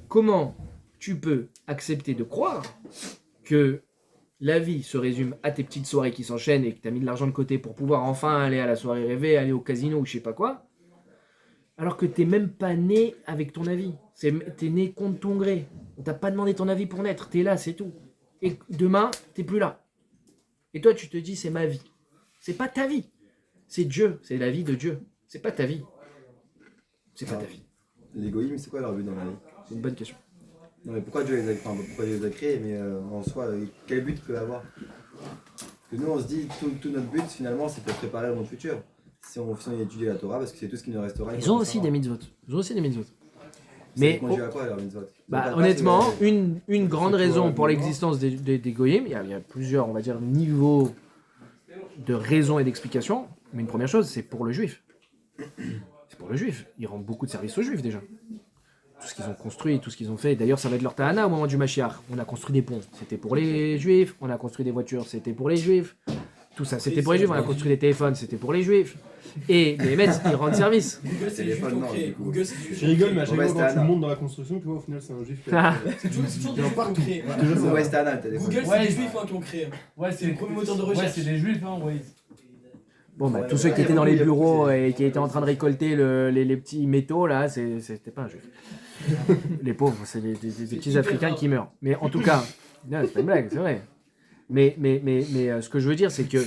comment tu peux accepter de croire que la vie se résume à tes petites soirées qui s'enchaînent et que tu as mis de l'argent de côté pour pouvoir enfin aller à la soirée rêvée, aller au casino ou je sais pas quoi, alors que t'es même pas né avec ton avis. T'es né contre ton gré. On t'a pas demandé ton avis pour naître. T'es là, c'est tout. Et demain, t'es plus là. Et toi, tu te dis, c'est ma vie. C'est pas ta vie. C'est Dieu. C'est la vie de Dieu. C'est pas ta vie. C'est pas ta vie. L'égoïsme, c'est quoi leur but dans la vie? C'est une bonne question. Non, mais pourquoi Dieu les a créés, mais en soi, quel but il peut avoir? Parce que nous, on se dit, tout notre but, finalement, c'est pour préparer le monde futur. Si on étudie la Torah, parce que c'est tout ce qui nous restera. Ils ont aussi des mitzvot. Ils ont aussi des mitzvot. Mais Mais conduit à quoi leur mitzvot? bah, honnêtement, une grande raison pour l'existence des goyim, il y a plusieurs, on va dire, niveaux de raison et d'explication. Mais une première chose, c'est pour le juif. C'est pour le juif. Ils rendent beaucoup de services aux juifs déjà. Tout ce qu'ils ont construit, tout ce qu'ils ont fait. D'ailleurs, ça va être leur ta'ana au moment du Mashiach. On a construit des ponts, c'était pour les juifs. On a construit des voitures, c'était pour les juifs. Tout ça, c'était pour les juifs. On a construit des téléphones, c'était pour les juifs. Et les mecs, ils rendent service. Google, c'est les juifs qui ont créé. Google, c'est les juifs Je qui ont rigole, mais à créé. chaque Ouais, fois quand c'était tu Anna. montes dans la construction, tu vois, au final, c'est un juif qui Ah. a. C'est toujours des juifs qui ont créé. Toujours West Anna, le téléphone. Google, c'est Ouais, les juifs qui ont créé. Ouais, C'est le premier moteur de recherche. Ouais, c'est des juifs, hein, ouais. Bon, bah, Ouais, tous ceux ouais, qui il y a étaient dans les beaucoup, il y a bureaux beaucoup, et qui étaient en train de récolter les petits métaux, là, c'était pas un juif. Les pauvres, c'est des petits hyper Africains rare. qui meurent. Mais en tout cas, non, c'est pas une blague, c'est vrai. Mais ce que je veux dire, c'est que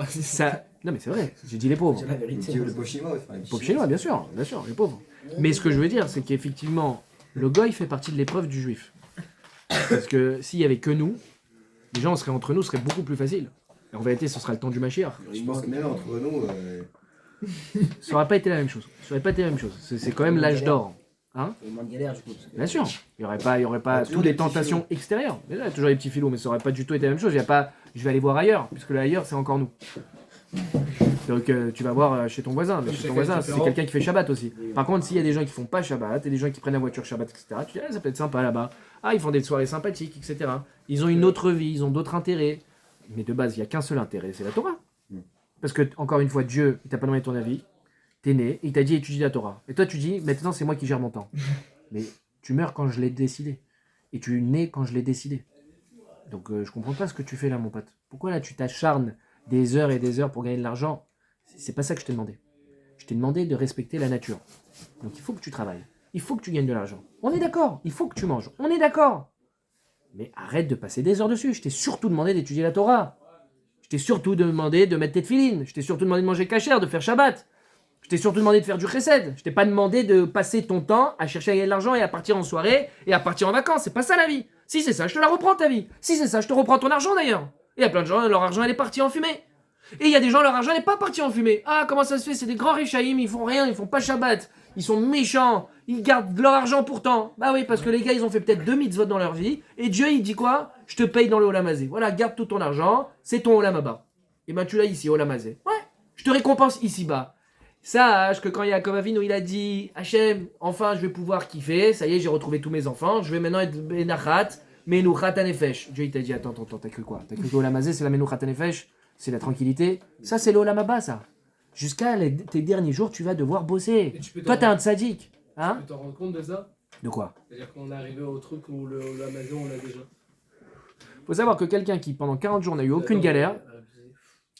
ça. Non, mais c'est vrai, j'ai dit les pauvres. C'est la vérité. Le pauvre chinois, enfin, Les pauvres chinois, bien sûr, les pauvres. Mais ce que je veux dire, c'est qu'effectivement, le goy fait partie de l'épreuve du juif. Parce que s'il y avait que nous, les gens seraient entre nous, ce serait beaucoup plus facile. Et en vérité, ce sera le temps du Mashiach. Je pense que même entre nous, Ça n'aurait pas été la même chose. Ça aurait pas été la même chose. C'est quand même l'âge d'or. Hein? Il y a moins de galère, du coup. parce que- Bien sûr. Il n'y aurait pas toujours toutes les des petits tentations extérieures. Déjà, il y a toujours les petits filous, mais ça aurait pas du tout été la même chose. Il y a pas, je vais aller voir ailleurs, puisque là ailleurs, c'est encore nous. Donc tu vas voir chez ton voisin. Mais chez ton voisin, c'est quelqu'un qui fait Shabbat aussi. Par contre, s'il y a des gens qui font pas Shabbat, et des gens qui prennent la voiture Shabbat, etc., tu dis, ah, ça peut être sympa là-bas. Ah, ils font des soirées sympathiques, etc. Ils ont une autre vie, ils ont d'autres intérêts. Mais de base, il n'y a qu'un seul intérêt, c'est la Torah. Parce que, encore une fois, Dieu, il t'a pas demandé ton avis. T'es né, il t'a dit étudie la Torah. Et toi, tu dis, maintenant, c'est moi qui gère mon temps. Mais tu meurs quand je l'ai décidé. Et tu nais quand je l'ai décidé. Donc, je comprends pas ce que tu fais là, mon pote. Pourquoi là, tu t'acharnes des heures et des heures pour gagner de l'argent? C'est pas ça que je t'ai demandé. Je t'ai demandé de respecter la nature. Donc, il faut que tu travailles. Il faut que tu gagnes de l'argent. On est d'accord. Il faut que tu manges. On est d'accord. Mais arrête de passer des heures dessus. Je t'ai surtout demandé d'étudier la Torah. Je t'ai surtout demandé de mettre tes tefilines. Je t'ai surtout demandé de manger kasher, de faire Shabbat. Je t'ai surtout demandé de faire du chesed. Je t'ai pas demandé de passer ton temps à chercher à gagner de l'argent et à partir en soirée et à partir en vacances. C'est pas ça la vie. Si c'est ça, je te la reprends ta vie. Si c'est ça, je te reprends ton argent d'ailleurs. Et il y a plein de gens, leur argent elle est partie en fumée. Et il y a des gens, leur argent n'est pas parti en fumée. Ah, comment ça se fait? C'est des grands richaïm, ils font rien, ils font pas Shabbat. Ils sont méchants, ils gardent leur argent pourtant. Bah oui, parce que les gars, ils ont fait peut-être 2 mitzvot dans leur vie. Et Dieu, il dit quoi? Je te paye dans le Olamazé. Voilà, garde tout ton argent, c'est ton Olamaba. Et ben tu l'as ici, Olamazé. Ouais, je te récompense ici-bas. Sache que quand Yaakov Avinu, il a dit Hachem, enfin je vais pouvoir kiffer, ça y est, j'ai retrouvé tous mes enfants, je vais maintenant être Benachat, Menuchat Anefesh. Dieu, il t'a dit attends, t'as cru quoi? T'as cru que Olamazé, c'est la Menuchat Anefesh? C'est la tranquillité? Ça, c'est l'Olamaba, ça. Jusqu'à tes derniers jours, tu vas devoir bosser. Et tu peux Toi, t'en t'es un tzaddik. Hein? tu peux t'en rendre compte de ça? De quoi? C'est-à-dire qu'on est arrivé au truc où la maison, on l'a déjà. Faut savoir que quelqu'un qui, pendant 40 jours, n'a eu aucune galère,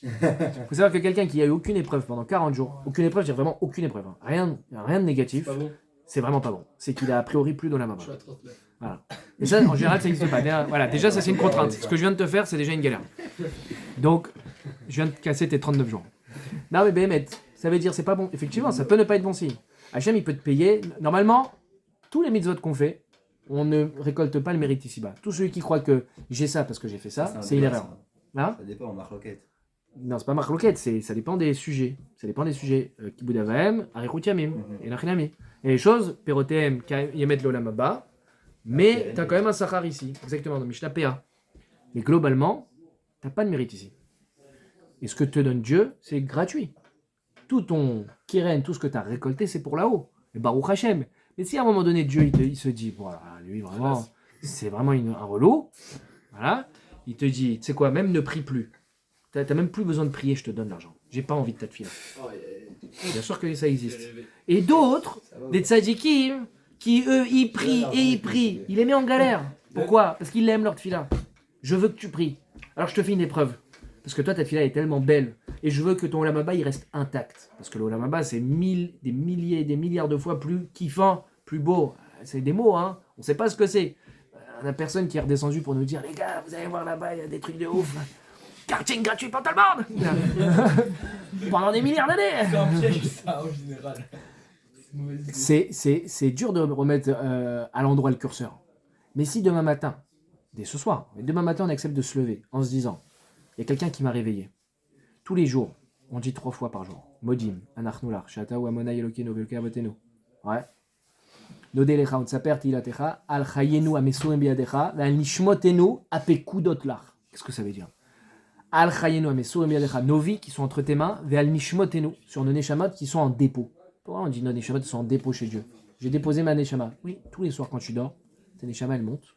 faut savoir que quelqu'un qui a eu aucune épreuve pendant 40 jours, aucune épreuve, je veux dire vraiment aucune épreuve, hein. Rien de C'est négatif, pas bon, c'est vraiment pas bon. C'est qu'il a a priori plus de la maman. je suis à 39. Et ça, en général, ça n'existe pas. Voilà, déjà, ça, c'est une contrainte. Ce que je viens de te faire, c'est déjà une galère. Donc, je viens de casser tes 39 jours. Non, mais Béhémet, ça veut dire c'est pas bon. Effectivement, ça peut ne pas être bon signe. Hachem, il peut te payer. Normalement, tous les mitzvot qu'on fait, on ne récolte pas le mérite ici-bas. Tout celui qui croit que j'ai ça parce que j'ai fait ça, c'est une erreur. Hein? Ça dépend, on marque loquette. Non, c'est pas marque loquette, ça dépend des sujets. Ça dépend des sujets. Kibud Avahem, Arichut Yamim, et Nachinami. Et les choses, Perotem, Yemet Lolam Abba, mais t'as quand même un Sachar ici, exactement, dans Mishnah PA. Mais globalement, t'as pas de mérite ici. Et ce que te donne Dieu, c'est gratuit. Tout ton Kiren, tout ce que t'as récolté, c'est pour là-haut. Et Baruch Hashem. Mais si à un moment donné, Dieu, il se dit, voilà, lui, vraiment, c'est vraiment un relou, voilà, il te dit, tu sais quoi, même ne prie plus. T'as même plus besoin de prier, je te donne l'argent. J'ai pas envie de ta fille. Bien sûr que ça existe. Et d'autres, des tzadikim, qui eux, ils prient et ils prient. Il les met en galère. Pourquoi? Parce qu'ils l'aiment leur tefila. Je veux que tu pries. Alors je te fais une épreuve. Parce que toi, ta tefila est tellement belle. Et je veux que ton Olam Haba, il reste intact. Parce que le Olam Haba, c'est des milliers, des milliards de fois plus kiffant, plus beau. C'est des mots, hein. On sait pas ce que c'est. On a personne qui est redescendu pour nous dire, les gars, vous allez voir là-bas, il y a des trucs de ouf. Karting gratuit pour tout le monde. Pendant des milliards d'années. C'est un piège, ça, en général. C'est une mauvaise idée. C'est dur de remettre à l'endroit le curseur. Mais si demain matin, dès ce soir, mais demain matin on accepte de se lever en se disant, il y a quelqu'un qui m'a réveillé. Tous les jours, on dit 3 fois par jour. Modim, Anachnular, Shata ou Amona Yelokeno, Belka Abotenu. Ouais. Nodelecha, Utsaper, Tilatecha, Al Chayenu, Amesurim Biadecha, Al Nishmotenu, Apekudotlar. Qu'est-ce que ça veut dire? Al Chayenu, Amesurim Biadecha, nos vies qui sont entre tes mains, Veal Nishmotenu, sur nos Neshamot qui sont en dépôt. Pourquoi on dit nos Neshamot sont en dépôt chez Dieu? J'ai déposé ma Neshama. Oui, tous les soirs quand tu dors, tes Neshama elles montent.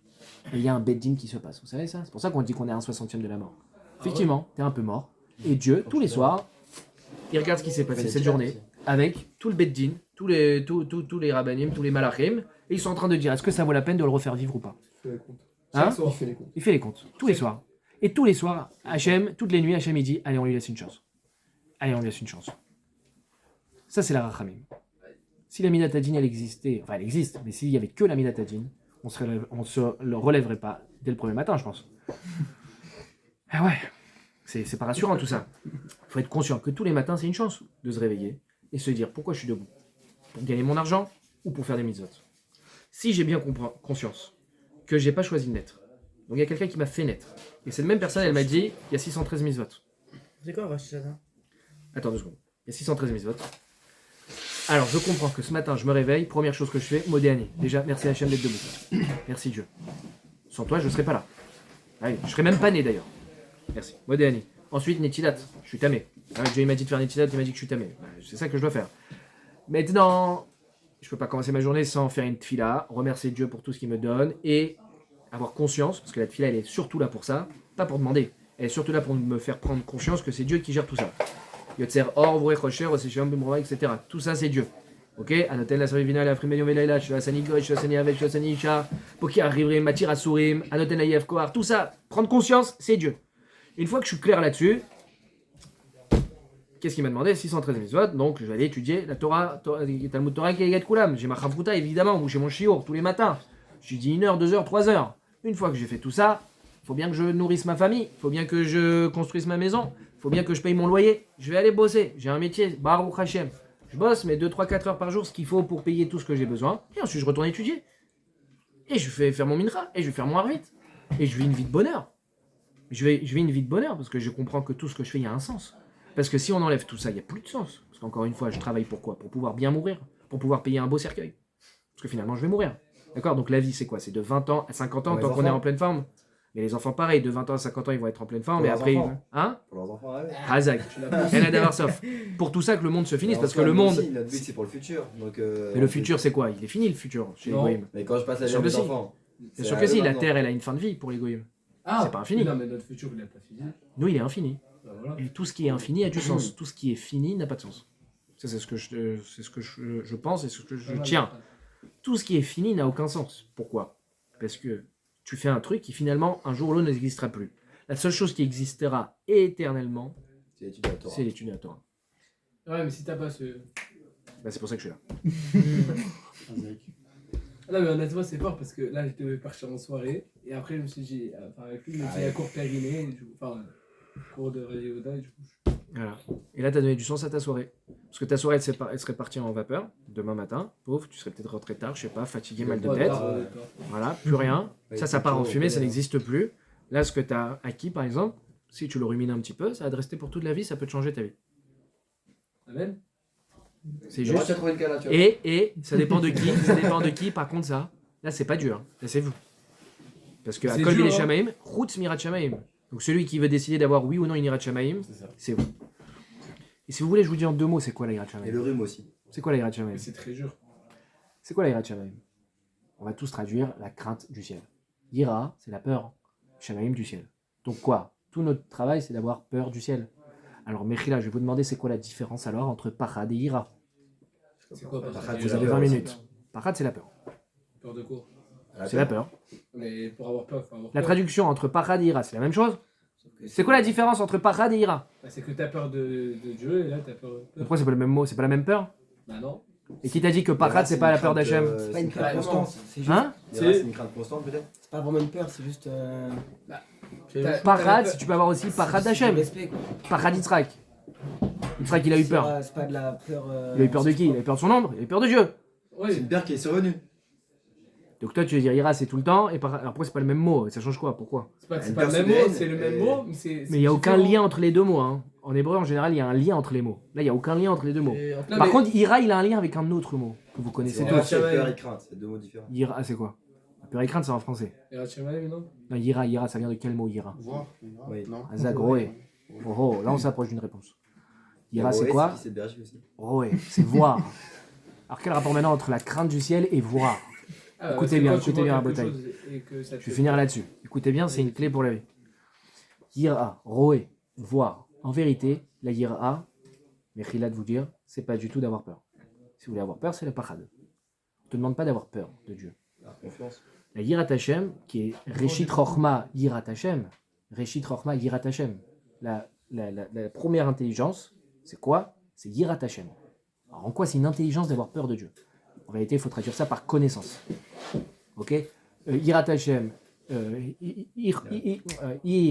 Et il y a un bedding qui se passe. Vous savez ça? C'est pour ça qu'on dit qu'on est à 1/60e de la mort. Effectivement, t'es un peu mort. Et Dieu, tous les soirs, il regarde ce qui s'est passé cette journée avec tout le beddin, tous les rabbanim, tous les malachim, et ils sont en train de dire est-ce que ça vaut la peine de le refaire vivre ou pas? Il fait les comptes. Hein? Il fait les comptes. Il fait les comptes, tous les soirs. Et tous les soirs, Hachem, toutes les nuits, Hachem il dit allez, on lui laisse une chance. Allez, on lui laisse une chance. Ça, c'est la rachamim. Si la Midatadin, elle existait, enfin elle existe, mais s'il n'y avait que la Midatadin, on se le relèverait pas dès le premier matin, je pense. Ah ouais, c'est pas rassurant tout ça. Il faut être conscient que tous les matins, c'est une chance de se réveiller et se dire pourquoi je suis debout. Pour gagner mon argent ou pour faire des mitzvot. Si j'ai bien conscience que j'ai pas choisi de naître, donc il y a quelqu'un qui m'a fait naître, et cette même personne, elle m'a dit il y a 613 mitzvot. C'est quoi, Rosh Hashanah? Attends 2 secondes. Il y a 613 mitzvot. Alors, je comprends que ce matin, je me réveille, première chose que je fais, Modéani. Déjà, merci Hachem d'être debout. Merci Dieu. Sans toi, je ne serais pas là. Allez, je serais même pas né d'ailleurs. Merci. Modéani. Ensuite, Netilat. Je suis tamé. Dieu il m'a dit de faire Netilat, il m'a dit que je suis tamé. C'est ça que je dois faire. Maintenant, je peux pas commencer ma journée sans faire une tfila, remercier Dieu pour tout ce qu'il me donne et avoir conscience, parce que la tfila, elle est surtout là pour ça, pas pour demander. Elle est surtout là pour me faire prendre conscience que c'est Dieu qui gère tout ça. Yotzer or, voué, rocher, ossécham, bimroa, etc. Tout ça, c'est Dieu. Ok? Anotel, la servivina, la frimelion, velaila, shlasani goy, shlasani avec, shlasani isha, poki arriverim, matir asurim, anotel, la yef kohar. Tout ça, prendre conscience, c'est Dieu. Une fois que je suis clair là-dessus, qu'est-ce qu'il m'a demandé? 613 mitzvot, donc je vais aller étudier la Torah, Talmud Torah, Kegat Kulam. J'ai ma chavruta, évidemment, ou j'ai mon shiur tous les matins. Je dis 1 heure, 2 heures, 3 heures. Une fois que j'ai fait tout ça, il faut bien que je nourrisse ma famille, il faut bien que je construise ma maison, il faut bien que je paye mon loyer. Je vais aller bosser, j'ai un métier, Baruch Hashem. Je bosse, mais 2, 3, 4 heures par jour, ce qu'il faut pour payer tout ce que j'ai besoin. Et ensuite, je retourne étudier. Et je vais faire mon mincha, et je vais faire mon arvit. Et je vis une vie de bonheur. Je vis une vie de bonheur, parce que je comprends que tout ce que je fais, il y a un sens. Parce que si on enlève tout ça, il n'y a plus de sens. Parce qu'encore une fois, je travaille pour quoi? Pour pouvoir bien mourir, pour pouvoir payer un beau cercueil. Parce que finalement, je vais mourir. D'accord? Donc la vie, c'est quoi? C'est de 20 ans à 50 ans, tant qu'on est en pleine forme. Mais les enfants, pareil, de 20 ans à 50 ans, ils vont être en pleine forme. Pour Et leurs après, enfants. hein? Pour leurs enfants, ouais. Razak. Elle a d'avoir sauf. Pour tout ça, que le monde se finisse, Et parce en que soi, le nous monde. aussi, notre but, c'est pour le futur. Donc, Mais le futur, c'est quoi? Il est fini le futur chez les Non. goïms. Mais quand je passe à Sûr l'école que des si. enfants. C'est sûr que si, la Terre, elle a une fin de vie pour les goïms. Ah, C'est pas infini. Non, mais notre futur, il n'a pas fini. Nous, il est infini. voilà. Et tout ce qui est infini a du sens. Tout ce qui est fini n'a pas de sens. Ça, c'est ce que je pense et ce que je tiens. Tout ce qui est fini n'a aucun sens. Pourquoi? Parce que tu fais un truc qui finalement, un jour ou l'autre, n'existera plus. La seule chose qui existera éternellement, C'est l'étude de la Torah. c'est l'étude de la Torah. Ouais, mais si t'as pas ce. Bah, c'est pour ça que je suis là. Ah non, mais honnêtement, c'est fort parce que là, je devais partir en soirée. Et après, je me suis dit, enfin, avec lui, je me suis dit, à cours périnée, enfin, cours de Radioda, et du coup, Voilà. Et là, tu as donné du sens à ta soirée. Parce que ta soirée, elle serait partie en vapeur. Demain matin, pauvre, tu serais peut-être rentré tard, je sais pas, fatigué, mal de tête. Voilà, plus rien. Ça part en fumée, ça n'existe plus. Là, ce que tu as acquis, par exemple, si tu le rumines un petit peu, ça va te rester pour toute la vie, ça peut te changer ta vie. Amen. C'est Juste. juste. trouvé le cas là, tu vois. Et ça dépend de qui. Ça dépend de qui, par contre, ça. Là, c'est pas dur. Là, c'est vous. Parce que à C'est Kol dur, Bile hein. Shamaim, Chutz Mirat Shamaim. Donc celui qui veut décider d'avoir oui ou non une Irat Shamaim, C'est ça. c'est vous. Et si vous voulez, je vous dis en 2 mots, c'est quoi la Irat Et Shamaim? le rhume aussi. C'est quoi la Irat Shamaim? Mais c'est très dur. C'est quoi la Yirat Shamaim? On va tous traduire la crainte du ciel. Yira, c'est la peur. Shamaim du ciel. Donc quoi? Tout notre travail, c'est d'avoir peur du ciel. Alors Mechila, je vais vous demander c'est quoi la différence alors entre Pachad et Yira? C'est quoi, Pachad, Vous c'est avez la 20 peur, minutes. Pachad, c'est la peur. Peur de quoi? C'est la peur. Mais pour avoir peur, faut avoir La peur. traduction entre Pachad et Yira, c'est la même chose? Sauf que C'est quoi la différence entre Pachad et Yira? Bah, c'est que t'as peur de Dieu et là t'as peur. Pourquoi c'est pas le même mot? C'est pas la même peur? Bah non. Et qui t'a dit que Pachad, c'est pas la peur d'Hachem? C'est pas une peur Bah, constante. C'est juste. Hein? C'est une crainte constante peut-être. C'est pas vraiment une peur, c'est juste. T'as- Pachad, t'as- si tu peux avoir aussi Pachad c'est du d'Hachem. respect, quoi. Pachad Yitzhak. Yitzhak, il a eu C'est peur. pas- C'est pas de la peur. Il a eu peur de qui? Il a eu peur de son ombre, il a eu peur de Dieu. C'est Oui. une peur qui est survenue. Donc toi, tu veux dire Ira, c'est tout le temps, et alors pourquoi c'est pas le même mot? Ça change quoi? Pourquoi? C'est pas, c'est Une pas le même peur mot, c'est le même et- mot, mais c'est. Mais il n'y a aucun différent. lien entre les deux mots. Hein. En hébreu, en général, il y a un lien entre les mots. Là, il n'y a aucun lien entre les deux mots. Et- Non, Par mais- contre, Ira, il a un lien avec un autre mot que vous connaissez C'est Ouais. tous. deux, c'est peur et crainte. C'est deux mots différents. Ira, c'est quoi? La peur et crainte, c'est en français. Et Ratchamaïm, non? Non, Ira, ça vient de quel mot Ira? Voir. Oui. Non. Azak, Roé. Oh, oh, là, on s'approche d'une réponse. Ira, c'est Roé, quoi? qui, c'est de Berger aussi. Roé, c'est voir. Alors, quel rapport maintenant entre la crainte du ciel et voir? Ah, Écoutez c'est bien, quand tu écoutez vois bien, quelque Rabotai. chose et que ça te Je vais fait finir peur. là-dessus. Écoutez bien, c'est une clé pour la vie. Yira, roé, voir. En vérité, la yira, Mechila de vous dire, c'est pas du tout d'avoir peur. Si vous voulez avoir peur, c'est le pachad. On te demande pas d'avoir peur de Dieu. La confiance. La yirat Hashem, qui est Reshit Rochma yirat Hashem, Reshit Rochma yirat Hashem. La première intelligence, c'est quoi? C'est yirat Hashem. Alors en quoi c'est une intelligence d'avoir peur de Dieu? En réalité, il faut traduire ça par connaissance. Ok? Yirat Hashem,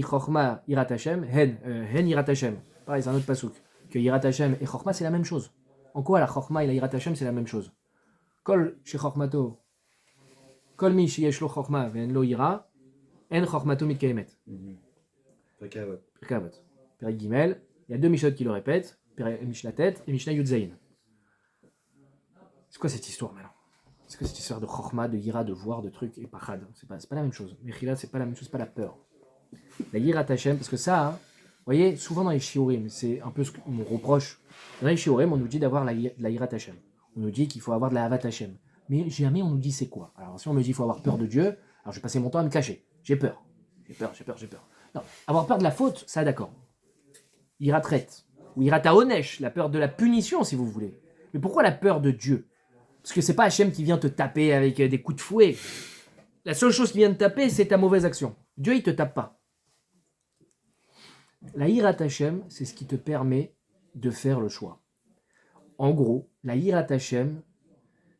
Chochma Yirat Hashem, Hen Yirat Hashem. Pareil, c'est un autre pasouk. Que Yirat Hashem et Chochma, c'est la même chose. En quoi la Chochma et la Yirat Hashem, c'est la même chose? Kol chez Chochmato, Kol mi sheyesh lo Chochma ve'en lo Yira, en Chochmato mitkaemet. Ok, ouais. Pirkei Avot. Perek Gimel, il y a deux Mishnot qui le répètent, Mishnah Tet et Mishnah Yudzaïn. C'est quoi cette histoire maintenant? C'est quoi cette histoire de Chochma, de Yira, de voir, de trucs et Pachad? C'est pas la même chose. Mechila, c'est pas la même chose, c'est pas la peur. La Yirat Hashem, parce que ça, vous voyez, souvent dans les Shiurim, c'est un peu ce qu'on nous reproche. Dans les Shiurim, on nous dit d'avoir la Yirat Hashem. On nous dit qu'il faut avoir de la Havat Hashem. Mais jamais on nous dit c'est quoi. Alors si on me dit qu'il faut avoir peur de Dieu, alors je vais passer mon temps à me cacher. J'ai peur. Non, avoir peur de la faute, ça d'accord. Yirat Ret, ou Yirat Haonesh, la peur de la punition si vous voulez. Mais pourquoi la peur de Dieu? Parce que c'est pas Hachem qui vient te taper avec des coups de fouet. La seule chose qui vient te taper, c'est ta mauvaise action. Dieu, il te tape pas. La Yirat Hashem, c'est ce qui te permet de faire le choix. En gros, la Yirat Hashem,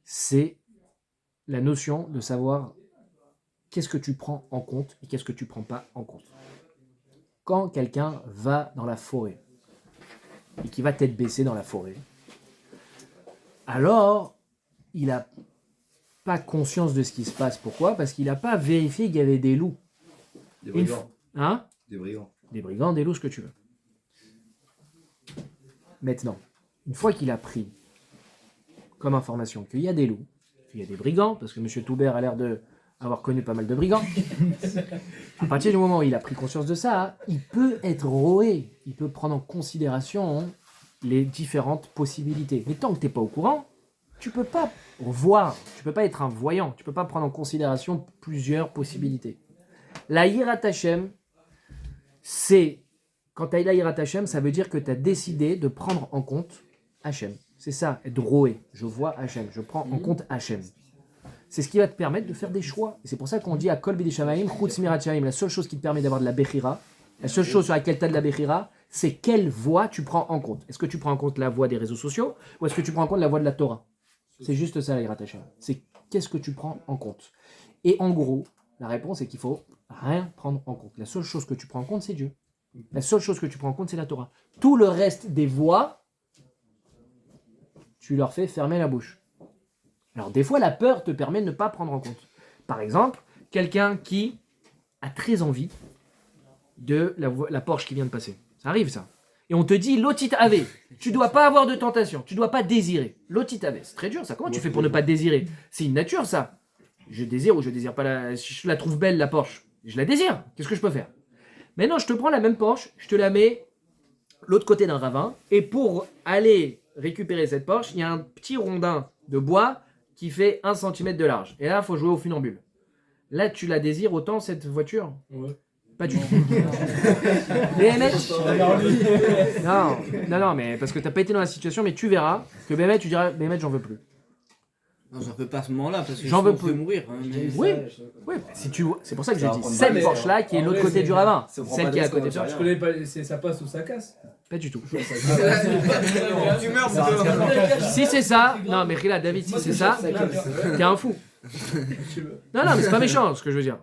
c'est la notion de savoir qu'est-ce que tu prends en compte et qu'est-ce que tu prends pas en compte. Quand quelqu'un va dans la forêt et qui va tête baissée dans la forêt, alors il n'a pas conscience de ce qui se passe. Pourquoi? Parce qu'il n'a pas vérifié qu'il y avait des loups. Des brigands. Hein? Des brigands. Des brigands, des loups, ce que tu veux. Maintenant, une fois qu'il a pris comme information qu'il y a des loups, qu'il y a des brigands, parce que M. Toubert a l'air d'avoir connu pas mal de brigands, à partir du moment où il a pris conscience de ça, il peut être roé, il peut prendre en considération les différentes possibilités. Mais tant que tu n'es pas au courant, tu peux pas voir, tu peux pas être un voyant, tu peux pas prendre en considération plusieurs possibilités. La Yirat Hashem, c'est Quand tu as Hirat Hashem, ça veut dire que tu as décidé de prendre en compte Hashem. C'est ça, être roé. Je vois Hashem, je prends en compte Hashem. C'est ce qui va te permettre de faire des choix. Et c'est pour ça qu'on dit à Kol Bidi Shamaim, Chutz Mirat Shamaim, la seule chose qui te permet d'avoir de la Bechira, la seule chose sur laquelle tu as de la Bechira, c'est quelle voie tu prends en compte. Est-ce que tu prends en compte la voie des réseaux sociaux ou est-ce que tu prends en compte la voie de la Torah? C'est juste ça, Hirat Hashem. C'est qu'est-ce que tu prends en compte. Et en gros, la réponse est qu'il faut rien prendre en compte. La seule chose que tu prends en compte, c'est Dieu. La seule chose que tu prends en compte, c'est la Torah. Tout le reste des voies, tu leur fais fermer la bouche. Alors des fois, la peur te permet de ne pas prendre en compte. Par exemple, quelqu'un qui a très envie de la Porsche qui vient de passer. Ça arrive ça. Et on te dit lotit ave. Tu dois pas avoir de tentation. Tu dois pas désirer. Lotit ave. C'est très dur ça. Comment tu fais pour ne pas désirer? C'est une nature ça. Je désire ou je désire pas si je la trouve belle la Porsche, je la désire. Qu'est-ce que je peux faire? Maintenant, je te prends la même Porsche, je te la mets l'autre côté d'un ravin et pour aller récupérer cette Porsche, il y a un petit rondin de bois qui fait 1 cm de large. Et là, il faut jouer au funambule. Là, tu la désires autant cette voiture? Ouais. Pas du tout. Béhémet, non, mais parce que t'as pas été dans la situation, mais tu verras que Béhémet, tu diras, Béhémet, j'en veux plus. Non, j'en veux pas à ce moment-là parce que J'en veux sinon, on plus. peut mourir. Hein, mais- Oui, oui, c'est pour ça que j'ai Ça va dit prendre cette pas Porsche-là qui est en l'autre vrai, côté c'est- du ravin, Si on prend celle pas qui est à de risque, côté on de va toi. Je connais pas, ça passe ou ça casse. Pas du tout. Tu meurs, Si c'est ça, non mais Rila, David, si c'est ça, t'es un fou. Non, mais c'est pas méchant ce que je veux dire.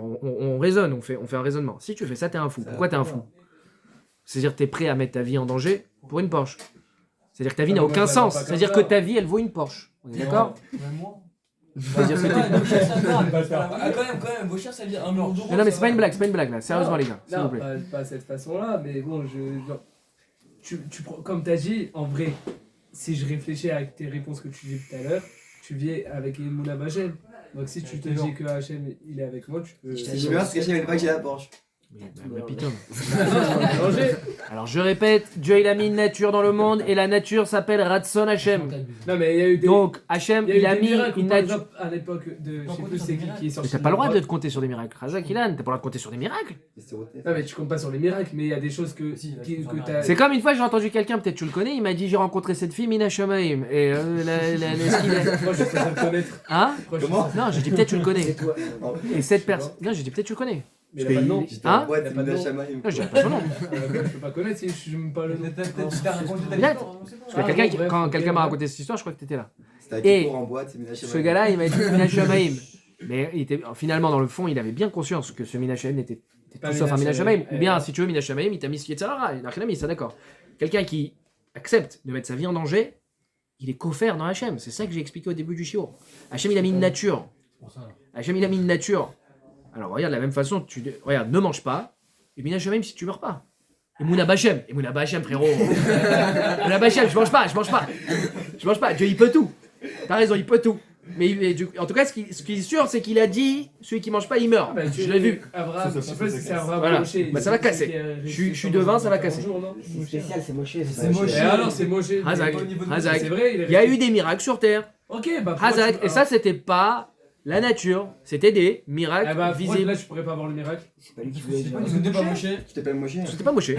On raisonne, on fait un raisonnement. Si tu fais ça, t'es un fou. Pourquoi t'es un fou? C'est-à-dire que t'es prêt à mettre ta vie en danger pour une Porsche. C'est-à-dire que ta vie n'a aucun sens. C'est-à-dire que ta vie, elle vaut une Porsche. On est d'accord? C'est-à-dire que t'es- Quand même, Beauchère, ça veut dire 1 million d'euros. Non mais c'est pas une blague là. Sérieusement les gars, s'il vous Non, plaît. pas cette façon-là, mais bon, comme tu as dit, en vrai, si je réfléchis avec tes réponses que tu dis tout à l'heure, tu viens avec Emouna Bachem. Donc si tu te dis que Hachem il est avec moi, tu peux. Je meurs parce que je savais pas que j'ai la Porsche. Mais putain. Danger. Alors je répète, Dieu il a mis une nature dans le monde et la nature s'appelle Ratson Hachem. Non, mais il y a eu des. Donc Hachem il y a eu il a des mis miracles, une par nature. exemple, à l'époque de. Je sais plus c'est qui est sorti. Mais t'as pas le droit de te compter sur des miracles. Razak Ilan, t'as pas le droit de compter sur des miracles. Non, mais tu comptes pas sur les miracles, mais il y a des choses que t'as. C'est comme une fois j'ai entendu quelqu'un, peut-être tu le connais, il m'a dit j'ai rencontré cette fille Mina Shamaim. Et ce qu'il est. Moi, je suis censé le connaître. Hein? Moi, je suis Comment censé- Non, j'ai dit peut-être tu le connais. toi. Et cette personne. Non, j'ai dit peut-être tu le connais. Mais il a pas de nom. J'étais Hein en boîte, Y a c'est pas de Mina nom. Shamaim. Non, je dirais pas son nom. Je peux pas connaître si je me parle le nom. Peut-être. Parce que quand quelqu'un m'a raconté cette histoire, je crois que t'étais là. C'était à Et Kippour en boîte, c'est Mina Shamaim. Ce gars-là, il m'a dit Mina Shamaim. Mais finalement, dans le fond, il avait bien conscience que ce Mina Shamaim était Pas tout sauf un Mina Mina Shamaim. Shamaim. Ou bien, si tu veux, Mina Shamaim, il t'a mis ce qui est Tzara. Il n'a rien mis, ça d'accord. Quelqu'un qui accepte de mettre sa vie en danger, il est coffert dans Hachem. C'est ça que j'ai expliqué au début du shiur. Hachem, il a mis une nature. Hachem, il a mis une nature. Alors, regarde, de la même façon, regarde, ne mange pas. Et Mina Shamaim, si tu meurs pas. Et Mouna Bachem, frérot. Mouna Bachem, je mange pas. Dieu, il peut tout. T'as raison, il peut tout. Mais en tout cas, ce qui est sûr, c'est qu'il a dit celui qui mange pas, il meurt. Bah, Je l'ai vu. Abraham, Ça, je sais pas si c'est Abraham Voilà. Moshe, Bah, ça va casser. Je suis devin, ça va casser. C'est spécial, c'est moché. C'est moche. Et alors, c'est Moshe. Hazak, Au niveau de- Hazak. C'est vrai, Il y a eu des miracles sur Terre. Ok, bah. pourquoi Hazak. tu- Et ça, c'était pas la nature. C'était des Ah miracles bah, pourquoi visibles. là, je pourrais pas avoir le miracle. C'est pas lui qui voulait dire. C'était pas Moshe. Je t'appelle Moshe. C'était pas Moshe.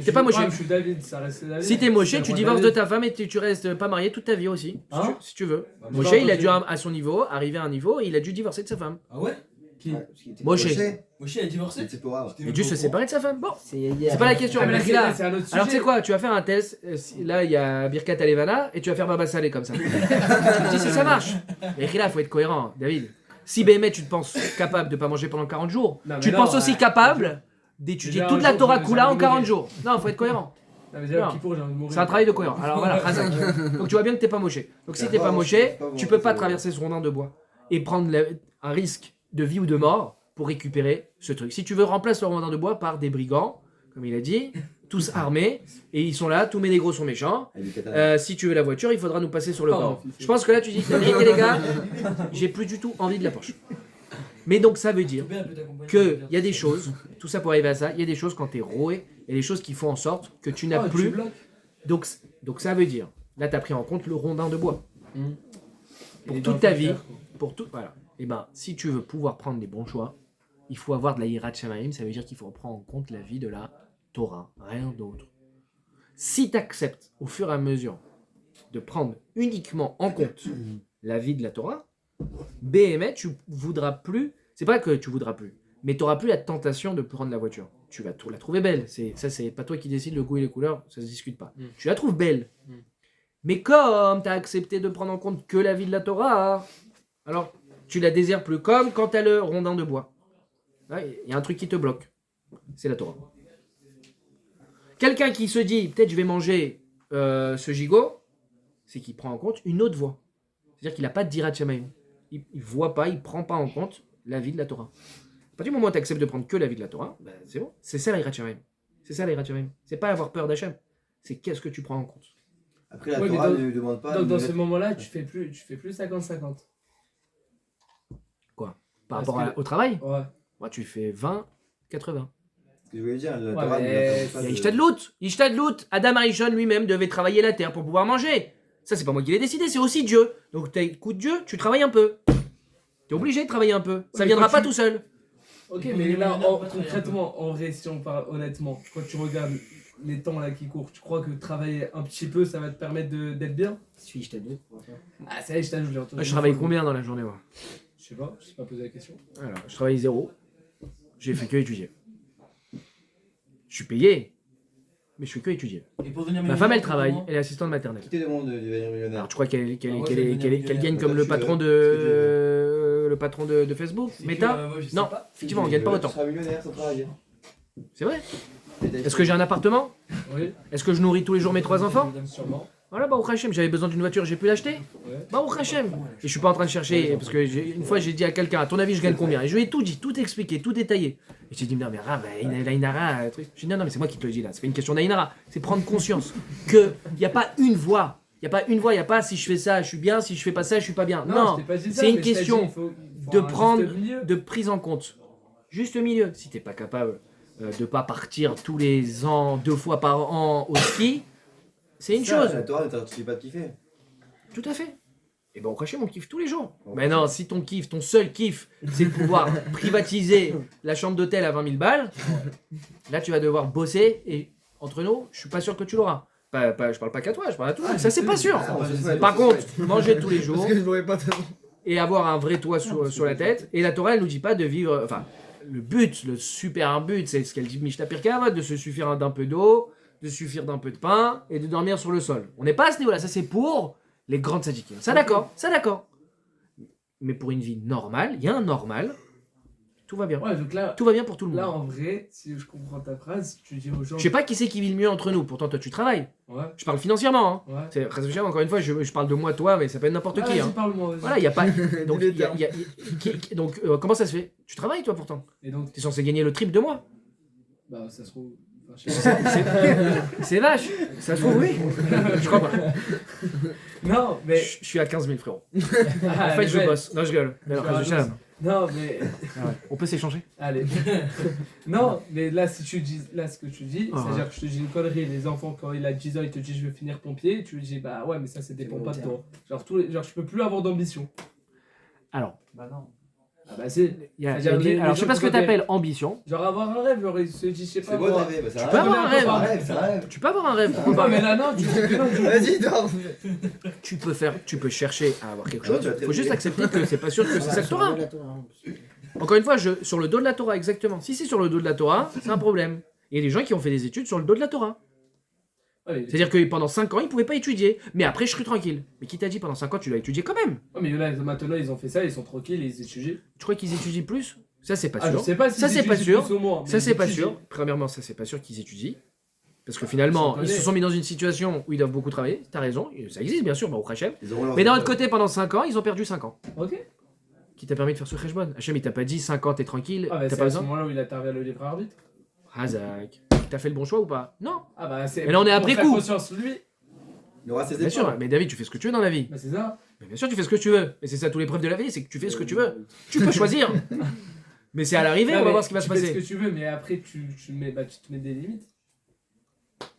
T'es pas Moshe. Je suis David, ça reste David. Si t'es Moshe, C'est tu le roi divorces de David. ta femme et tu restes pas marié toute ta vie aussi. Hein Si tu veux. Bah, Moshe, pas il a dû possible. à son niveau, arriver à un niveau, et il a dû divorcer de sa femme. Ah ouais? Qui Moshe. Moshe a divorcé? C'est pour avoir. Il a dû se séparer de sa femme. Bon. C'est hier. C'est pas la question. Ah, mais là, Mais là, c'est un autre sujet. alors tu sais quoi, tu vas faire un test, là il y a Birkat Alevana et tu vas faire Baba Salé comme ça. Tu me dis si ça marche. Mais là, faut être cohérent, David. Si BMF tu te penses capable de pas manger pendant 40 jours, Non, mais tu te non, penses aussi capable d'étudier Déjà, toute un la jour, Torah j'ai Kula en envie de 40 mourir. jours. Non, faut être cohérent. Non, mais déjà, Non. Kippour, j'ai envie de mourir. C'est un travail de cohérent. Alors voilà, Razak. Donc tu vois bien que t'es pas moché. Donc si t'es pas moché, tu peux pas traverser ce rondin de bois et prendre un risque de vie ou de mort pour récupérer ce truc. Si tu veux, remplace le rondin de bois par des brigands, comme il a dit, tous armés, et ils sont là, tous mes négros sont méchants. Si tu veux la voiture, il faudra nous passer sur le Pardon, bord. fils. Je pense que là, tu dis, la vérité, les gars, j'ai plus du tout envie de la Porsche. Mais donc, ça veut dire qu'il y a des choses, tout ça pour arriver à ça, il y a des choses quand t'es roué, il y a des choses qui font en sorte que tu n'as Ah, tu plus. bloques. Donc ça veut dire, là, t'as pris en compte le rondin de bois. Pour Et toute dans ta le vie, faire. pour tout, voilà. Et ben, si tu veux pouvoir prendre des bons choix, il faut avoir de la hirat shamaim, ça veut dire qu'il faut prendre en compte la vie de la Torah, rien d'autre. Si tu acceptes au fur et à mesure de prendre uniquement en compte la vie de la Torah, BMF, tu voudras plus, c'est pas que tu voudras plus, mais tu n'auras plus la tentation de prendre la voiture. Tu vas la trouver belle, ça c'est pas toi qui décides le goût et les couleurs, ça se discute pas. Tu la trouves belle. Mais comme tu as accepté de prendre en compte que la vie de la Torah, alors tu la désires plus, comme quand tu as le rondin de bois. Il y a un truc qui te bloque, c'est la Torah. Quelqu'un qui se dit, peut-être je vais manger ce gigot, c'est qu'il prend en compte une autre voie. C'est-à-dire qu'il n'a pas de dirat shamayim. Il ne voit pas, il ne prend pas en compte la vie de la Torah. À partir du moment où tu acceptes de prendre que la vie de la Torah, ben c'est bon. C'est ça l'Irat Shamayim. C'est ça l'Irat Shamayim. C'est pas avoir peur d'Hachem. C'est qu'est-ce que tu prends en compte. Après, la Torah ne lui demande pas. Donc, dans ce moment-là, tu fais plus 50-50. Quoi? Par rapport au travail? Ouais. Moi, tu fais 20-80. Ce que je voulais dire, la Ouais, Torah mais ne lui demande pas Il y a de- Ishtadlout. Adam Arishon lui-même devait travailler la terre pour pouvoir manger. Ça, c'est pas moi qui l'ai décidé, c'est aussi Dieu. Donc, tu écoutes Dieu, tu travailles un peu. Tu es obligé de travailler un peu. Ça mais viendra quand pas tu- tout seul. Ok, Il faut mais des là, millionnaires, pas travailler concrètement, en vrai, si on parle honnêtement, quand tu regardes les temps là qui courent, tu crois que travailler un petit peu, ça va te permettre d'être bien? Si, Ishtadlout. Ah, ça y est, je t'ajoute, j'ai entendu. Je travaille combien dans la journée, moi? Je sais pas, je sais pas poser la question. Alors, je travaille 0. J'ai fait que étudier. Je suis payé, mais je fais que étudier. Et pour devenir Ma femme, elle millionnaire, travaille, comment elle est assistante maternelle. Qui te demande de devenir millionnaire? Alors, tu crois qu'elle moi, je vais qu'elle devenir gagne millionnaire. comme le Toi, tu patron veux. de le patron de Facebook, C'est que, Meta? moi, je sais Non, pas. effectivement, on gagne pas Tu autant. seras millionnaire sans travailler. C'est vrai. Est-ce que j'ai un appartement? Oui, Est-ce que je nourris tous les jours mes 3 enfants? sûrement. Voilà, bah au Hachem, j'avais besoin d'une voiture, j'ai pu l'acheter. Ouais. Bah au Hachem. Et je suis pas en train de chercher, parce que une fois j'ai dit à quelqu'un, à ton avis je gagne combien? Et je lui ai tout dit, tout expliqué, tout détaillé. Et j'ai dit, non mais Rav, l'Ainara, truc. J'ai dit, non mais c'est moi qui te le dis là, c'est pas une question d'Ainara, c'est prendre conscience qu'il n'y a pas une voie. Il n'y a pas une voie, il n'y a pas si je fais ça, je suis bien, si je fais pas ça, je suis pas bien. Non, je t'ai pas dit ça, c'est une mais je t'ai dit, question il faut de un prendre, juste milieu. de prise en compte. Juste milieu. Si t'es pas capable de pas partir tous les ans, 2 fois par an au ski, c'est une Ça, chose. La Torah ne t'interdit pas de kiffer. Tout à fait. Et ben au Hachem, on kiffe tous les jours. Mais non, si ton kiff, ton seul kiff, c'est de pouvoir privatiser la chambre d'hôtel à 20 000 balles, là tu vas devoir bosser et entre nous, je suis pas sûr que tu l'auras. Je parle pas qu'à toi, je parle à tout le monde. Ça c'est pas sûr. Ah, on se souhaite, Par on se contre, souhaite. manger tous les jours Parce que je l'aurais pas tellement. et avoir un vrai toit sur la tête. Et la Torah, elle nous dit pas de vivre. Enfin, le but, le super but, c'est ce qu'elle dit Mishnah Pirkei Avot, de se suffire d'un peu d'eau, de suffire d'un peu de pain et de dormir sur le sol. On n'est pas à ce niveau-là. Ça c'est pour les grandes tzadikim. Ça d'accord, ça d'accord. Mais pour une vie normale, il y a un normal. Tout va bien. Ouais, donc là, Tout va bien pour tout le monde. là, en vrai, si je comprends ta phrase, tu dis aux gens. Je sais pas qui c'est qui vit le mieux entre nous. Pourtant, toi, tu travailles. Ouais, Je parle financièrement. Hein. ouais. C'est très cher. Encore une fois, je parle de moi, toi, mais ça peut être n'importe Ah, qui. vas-y, Hein. parle-moi, vas-y. Voilà, il y a pas. Donc, Dis les il y a- termes. il y a- donc comment ça se fait? Tu travailles, toi, pourtant. Et donc, T'es censé gagner le triple de moi. bah, ça se trouve. Enfin, je sais pas. C'est vache. Ça se trouve, oui. Je crois pas. Non, mais. Je suis à 15 000, frérot. Ah, En fait, elle est je belle. bosse. Non, je gueule. Mais alors, Je suis je à chale. Non, mais. Ah ouais. On peut s'échanger? Allez. Non, mais là, si tu dis, là, ce que tu dis, Ah, c'est-à-dire que je te dis une connerie. Les enfants, quand il a 10 ans, il te dit je veux finir pompier. Tu lui dis bah ouais, mais ça dépend pas de toi. Genre, genre, je peux plus avoir d'ambition. Alors, Bah non. Ah bah c'est. il y a- C'est-à-dire les alors je sais gens pas ce qui que vont t'appelles ambition. Genre avoir un rêve, genre il se dit, je sais pas. C'est beau de moi. rêver, bah, c'est Tu un peux rêve. avoir un rêve. C'est un rêve, c'est un rêve. Tu peux avoir un rêve. Pourquoi Ouais, pas? mais là, non, tu dis que non, tu Vas-y, dors. Tu peux chercher à avoir quelque Ah, chose. tu vas Il te faut juste réveiller. accepter que c'est pas sûr que c'est ça que t'auras. Encore une fois, sur le dos de la Torah, exactement. Si c'est sur le dos de la Torah, c'est un problème. Il y a des gens qui ont fait des études sur le dos de la Torah. Ouais, C'est-à-dire que pendant 5 ans, ils pouvaient pas étudier. Mais après, je suis tranquille. Mais qui t'a dit pendant 5 ans, tu dois étudier quand même? mais là, maintenant, ils ont fait ça, ils sont tranquilles, ils étudient. Tu crois qu'ils étudient plus? Ça, c'est pas Ah, je sûr. sais pas si Ça, c'est pas sûr. Ça, c'est pas sûr. sûr. Premièrement, ça, c'est pas sûr qu'ils étudient. Parce que finalement, Sans ils se connaître. sont mis dans une situation où ils doivent beaucoup travailler. T'as raison, ça existe bien sûr, bah, au Hachem. Ils auront leur Mais d'un autre école. côté, pendant 5 ans, ils ont perdu 5 ans. Ok. Qui t'a permis de faire ce Hachbon. Hachem, il t'a pas dit 5 ans, t'es tranquille, Ah, bah, t'as c'est pas à ce besoin. moment-là où il intervient le libre arbitre. Hazak. T'as fait le bon choix ou pas? Non. Ah, bah, c'est. Mais là, on est pour après faire coup. conscience, lui. Il aura ses Bien sûr, efforts. mais David, tu fais ce que tu veux dans la vie. Bah, c'est ça. Mais bien sûr, tu fais ce que tu veux. Mais c'est ça, tous les preuves de la vie, c'est que tu fais ce que tu veux. Tu peux choisir. Mais c'est à l'arrivée, Non, on va mais voir ce qui va se tu fais passer. ce que tu veux, mais après, tu te mets des limites.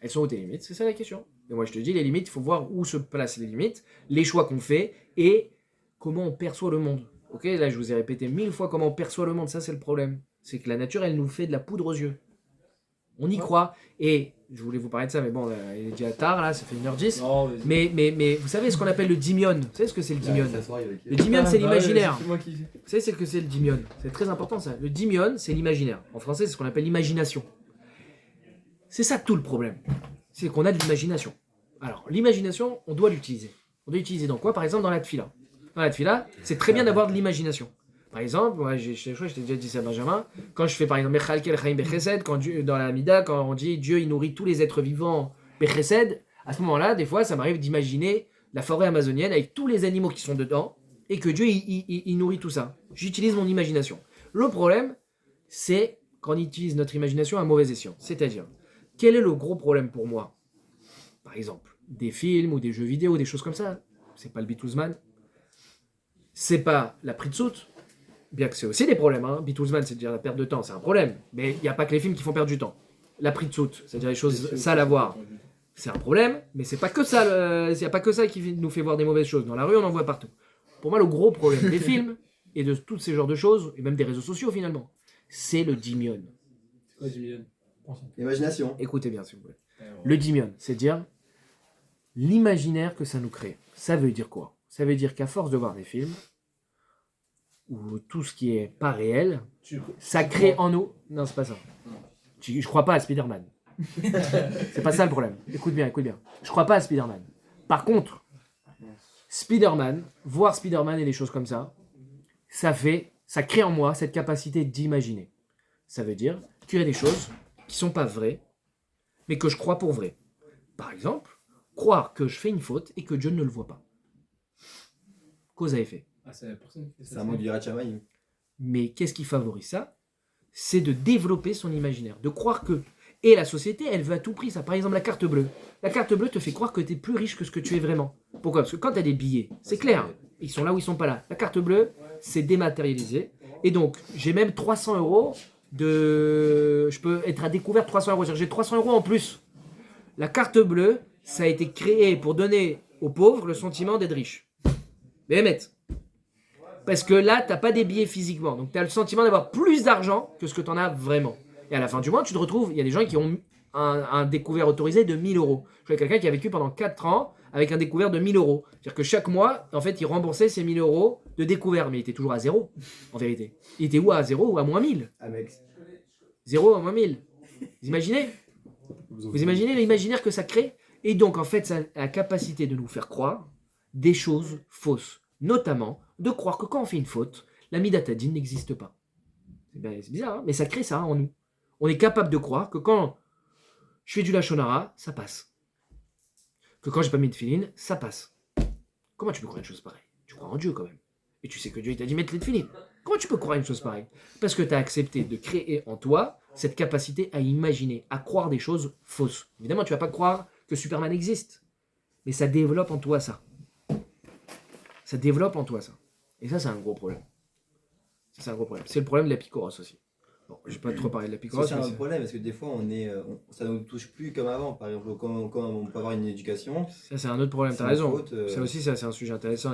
Elles sont où tes limites? C'est ça la question. Et moi, je te dis, les limites, il faut voir où se placent les limites, les choix qu'on fait et comment on perçoit le monde. Ok, là, je vous ai répété 1000 fois comment on perçoit le monde. Ça, c'est le problème. C'est que la nature, elle nous fait de la poudre aux yeux. On y croit. Et je voulais vous parler de ça, mais bon, il est déjà tard, là, ça fait 1h10. Non, Mais vous savez ce qu'on appelle le dymion? Vous savez ce que c'est le dymion? Le dymion, Ah, c'est bah l'imaginaire. ouais, c'est moi qui. Vous savez ce que c'est le dymion? C'est très important ça. Le dymion, c'est l'imaginaire. En français, c'est ce qu'on appelle l'imagination. C'est ça tout le problème. C'est qu'on a de l'imagination. Alors, l'imagination, on doit l'utiliser. On doit l'utiliser dans quoi? Par exemple, dans la tfila. Dans la tfila, c'est très bien d'avoir de l'imagination. Par exemple, moi, je crois que je t'ai déjà dit ça, Benjamin, quand je fais par exemple Mechalkel Chaim Bechesed, quand dans la Mida, quand on dit Dieu il nourrit tous les êtres vivants Bechesed, à ce moment-là, des fois, ça m'arrive d'imaginer la forêt amazonienne avec tous les animaux qui sont dedans et que Dieu il nourrit tout ça. J'utilise mon imagination. Le problème, c'est quand on utilise notre imagination à mauvais escient. C'est-à-dire, quel est le gros problème pour moi? Par exemple, des films ou des jeux vidéo, des choses comme ça. C'est pas le Beatlesman. C'est pas la Pritsout. Bien que c'est aussi des problèmes. Hein. Beatlesman, c'est déjà la perte de temps, c'est un problème. Mais il n'y a pas que les films qui font perdre du temps. La Pritsout, c'est-à-dire les choses sales à voir, c'est un problème. Mais c'est pas que ça. Il n'y a pas que ça qui nous fait voir des mauvaises choses. Dans la rue, on en voit partout. Pour moi, le gros problème des films et de tous ces genres de choses, et même des réseaux sociaux finalement, c'est le dymion. C'est quoi, Julien? Imagination. Écoutez bien, s'il vous plaît. Le dymion, c'est dire l'imaginaire que ça nous crée. Ça veut dire quoi? Ça veut dire qu'à force de voir des films, ou tout ce qui est pas réel, ça crée en nous... Non, c'est pas ça. Je crois pas à Spider-Man. C'est pas ça le problème. Écoute bien, écoute bien. Je crois pas à Spider-Man. Par contre, Spider-Man, voir Spider-Man et des choses comme ça, ça crée en moi cette capacité d'imaginer. Ça veut dire qu'il y a des choses qui sont pas vraies, mais que je crois pour vrai. Par exemple, croire que je fais une faute et que Dieu ne le voit pas. Cause à effet. Ah, c'est la personne qui fait ça. C'est un mot du Ratchamaï. Mais qu'est-ce qui favorise ça? C'est de développer son imaginaire, de croire que... Et la société, elle veut à tout prix ça. Par exemple, la carte bleue. La carte bleue te fait croire que tu es plus riche que ce que tu es vraiment. Pourquoi? Parce que quand tu as des billets, c'est clair, ils sont là où ils sont pas là. La carte bleue, c'est dématérialisé. Et donc, j'ai même 300 euros de... Je peux être à découvert 300 euros. C'est-à-dire, j'ai 300 euros en plus. La carte bleue, ça a été créé pour donner aux pauvres le sentiment d'être riche. Mais Mehmet, parce que là, tu n'as pas des billets physiquement. Donc, tu as le sentiment d'avoir plus d'argent que ce que tu en as vraiment. Et à la fin du mois, tu te retrouves, il y a des gens qui ont un découvert autorisé de 1000 euros. Je connais quelqu'un qui a vécu pendant 4 ans avec un découvert de 1000 euros. C'est-à-dire que chaque mois, en fait, il remboursait ses 1000 euros de découvert. Mais il était toujours à zéro, en vérité. Il était ou à 0 ou à moins 1000. Amex. 0 à moins 1000. Vous imaginez? Vous imaginez l'imaginaire que ça crée? Et donc, en fait, ça a la capacité de nous faire croire des choses fausses. Notamment, de croire que quand on fait une faute, la midatadine n'existe pas. C'est bizarre, hein, mais ça crée ça en nous. On est capable de croire que quand je fais du lachonara, ça passe. Que quand j'ai pas mis de filine, ça passe. Comment tu peux croire une chose pareille? Tu crois en Dieu quand même. Et tu sais que Dieu il t'a dit mettre les filines. Comment tu peux croire une chose pareille? Parce que tu as accepté de créer en toi cette capacité à imaginer, à croire des choses fausses. Évidemment, tu vas pas croire que Superman existe. Mais ça développe en toi ça. Ça développe en toi ça. Et ça, c'est un gros problème. Ça, c'est un gros problème. C'est le problème de la picoros aussi. Bon, je vais pas trop parler de la picoros. C'est un problème parce que des fois, ça ne nous touche plus comme avant. Par exemple, quand on peut avoir une éducation. Ça, c'est un autre problème, c'est t'as une raison. faute, Ça aussi, ça, c'est un sujet intéressant.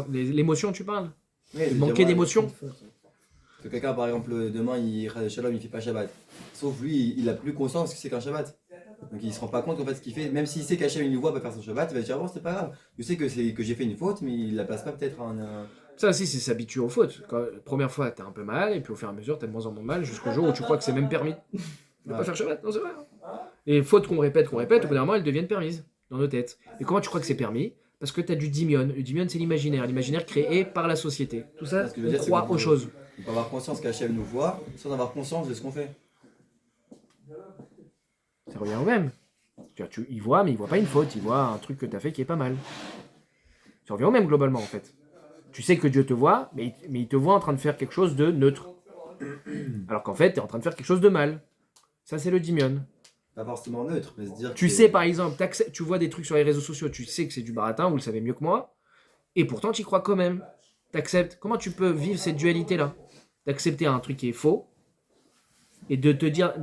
L'émotion, tu parles? Ouais, Manquer d'émotion? Que quelqu'un, par exemple, demain, il Shalom, il fait pas Shabbat. Sauf lui, il a plus conscience que c'est qu'un Shabbat. Donc il se rend pas compte qu'en fait ce qu'il fait, même s'il sait qu'Hachem il nous voit pas faire son Shabbat, il va se dire bon c'est pas grave. Je sais que j'ai fait une faute, mais il la place pas peut-être en Ça aussi, c'est s'habituer aux fautes. La première fois, t'as un peu mal, et puis au fur et à mesure, t'as de moins en moins mal, jusqu'au jour où tu crois que c'est même permis de pas faire Shabbat. Non, c'est vrai. Les fautes qu'on répète, au bout d'un moment, elles deviennent permises dans nos têtes. Et comment tu crois que c'est permis? Parce que t'as du dymion. Le dymion, c'est l'imaginaire créé par la société. Tout ça, on croit aux choses. On peut avoir conscience qu'Hachem nous voit, sans avoir conscience de ce qu'on fait. Ça revient au même. Il voit, mais il voit pas une faute, il voit un truc que tu as fait qui est pas mal. Ça revient au même globalement en fait. Tu sais que Dieu te voit, mais il te voit en train de faire quelque chose de neutre. Alors qu'en fait, tu es en train de faire quelque chose de mal. Ça, c'est le dymion. Pas forcément neutre, mais se dire. Tu sais par exemple, tu vois des trucs sur les réseaux sociaux, tu sais que c'est du baratin, vous le savez mieux que moi, et pourtant tu y crois quand même. T'acceptes. Comment tu peux vivre cette dualité-là? D'accepter un truc qui est faux, et de te dire,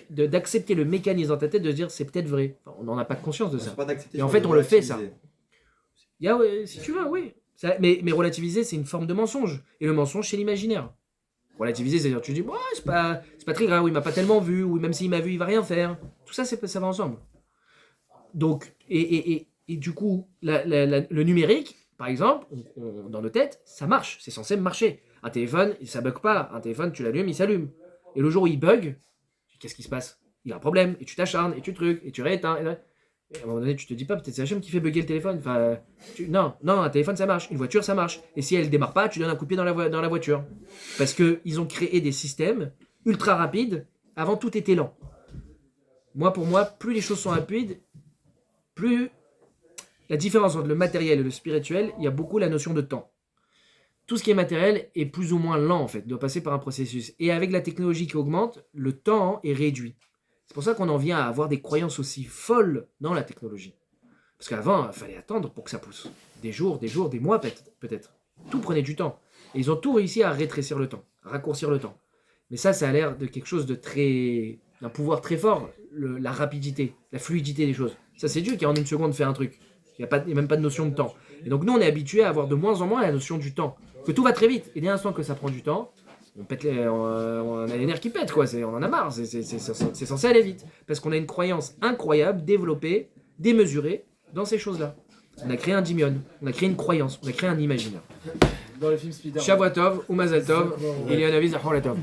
d'accepter le mécanisme dans ta tête, de se dire c'est peut-être vrai. Enfin, on n'en a pas conscience de ça. Et en fait, on le fait ça. Ouais, si tu veux, oui. Ça, mais relativiser, c'est une forme de mensonge. Et le mensonge, c'est l'imaginaire. Relativiser, c'est-à-dire tu dis, ouais, c'est pas très grave, il m'a pas tellement vu, ou même s'il m'a vu, il va rien faire. Tout ça, ça va ensemble. Donc, et du coup, le numérique, par exemple, dans nos têtes, ça marche, c'est censé marcher. Un téléphone, ça bug pas. Un téléphone, tu l'allumes, il s'allume. Et le jour où il bug, qu'est-ce qui se passe? Il y a un problème, et tu t'acharnes, et tu trucs, et tu rééteins. Et à un moment donné, tu te dis pas, peut-être c'est Hachem qui fait bugger le téléphone. Enfin, non, un téléphone ça marche, une voiture ça marche. Et si elle démarre pas, tu donnes un coup de pied dans la voiture. Parce qu'ils ont créé des systèmes ultra rapides, avant tout était lent. Pour moi, plus les choses sont rapides, plus la différence entre le matériel et le spirituel, il y a beaucoup la notion de temps. Tout ce qui est matériel est plus ou moins lent en fait, doit passer par un processus. Et avec la technologie qui augmente, le temps est réduit. C'est pour ça qu'on en vient à avoir des croyances aussi folles dans la technologie. Parce qu'avant, il fallait attendre pour que ça pousse. Des jours, des mois peut-être. Tout prenait du temps. Et ils ont tout réussi à rétrécir le temps, à raccourcir le temps. Mais ça a l'air de quelque chose d'un pouvoir très fort, la rapidité, la fluidité des choses. Ça c'est Dieu qui en une seconde fait un truc. Il n'y a même pas de notion de temps. Et donc nous on est habitués à avoir de moins en moins la notion du temps. Que tout va très vite. Et dès l'instant que ça prend du temps, on a les nerfs qui pètent, quoi. On en a marre. C'est censé aller vite. Parce qu'on a une croyance incroyable, développée, démesurée dans ces choses-là. On a créé un dimion, on a créé une croyance, on a créé un imaginaire. Dans le film Spider-Man. Shavuot Tov ou Mazal Tov, il y a un avis à Horatov.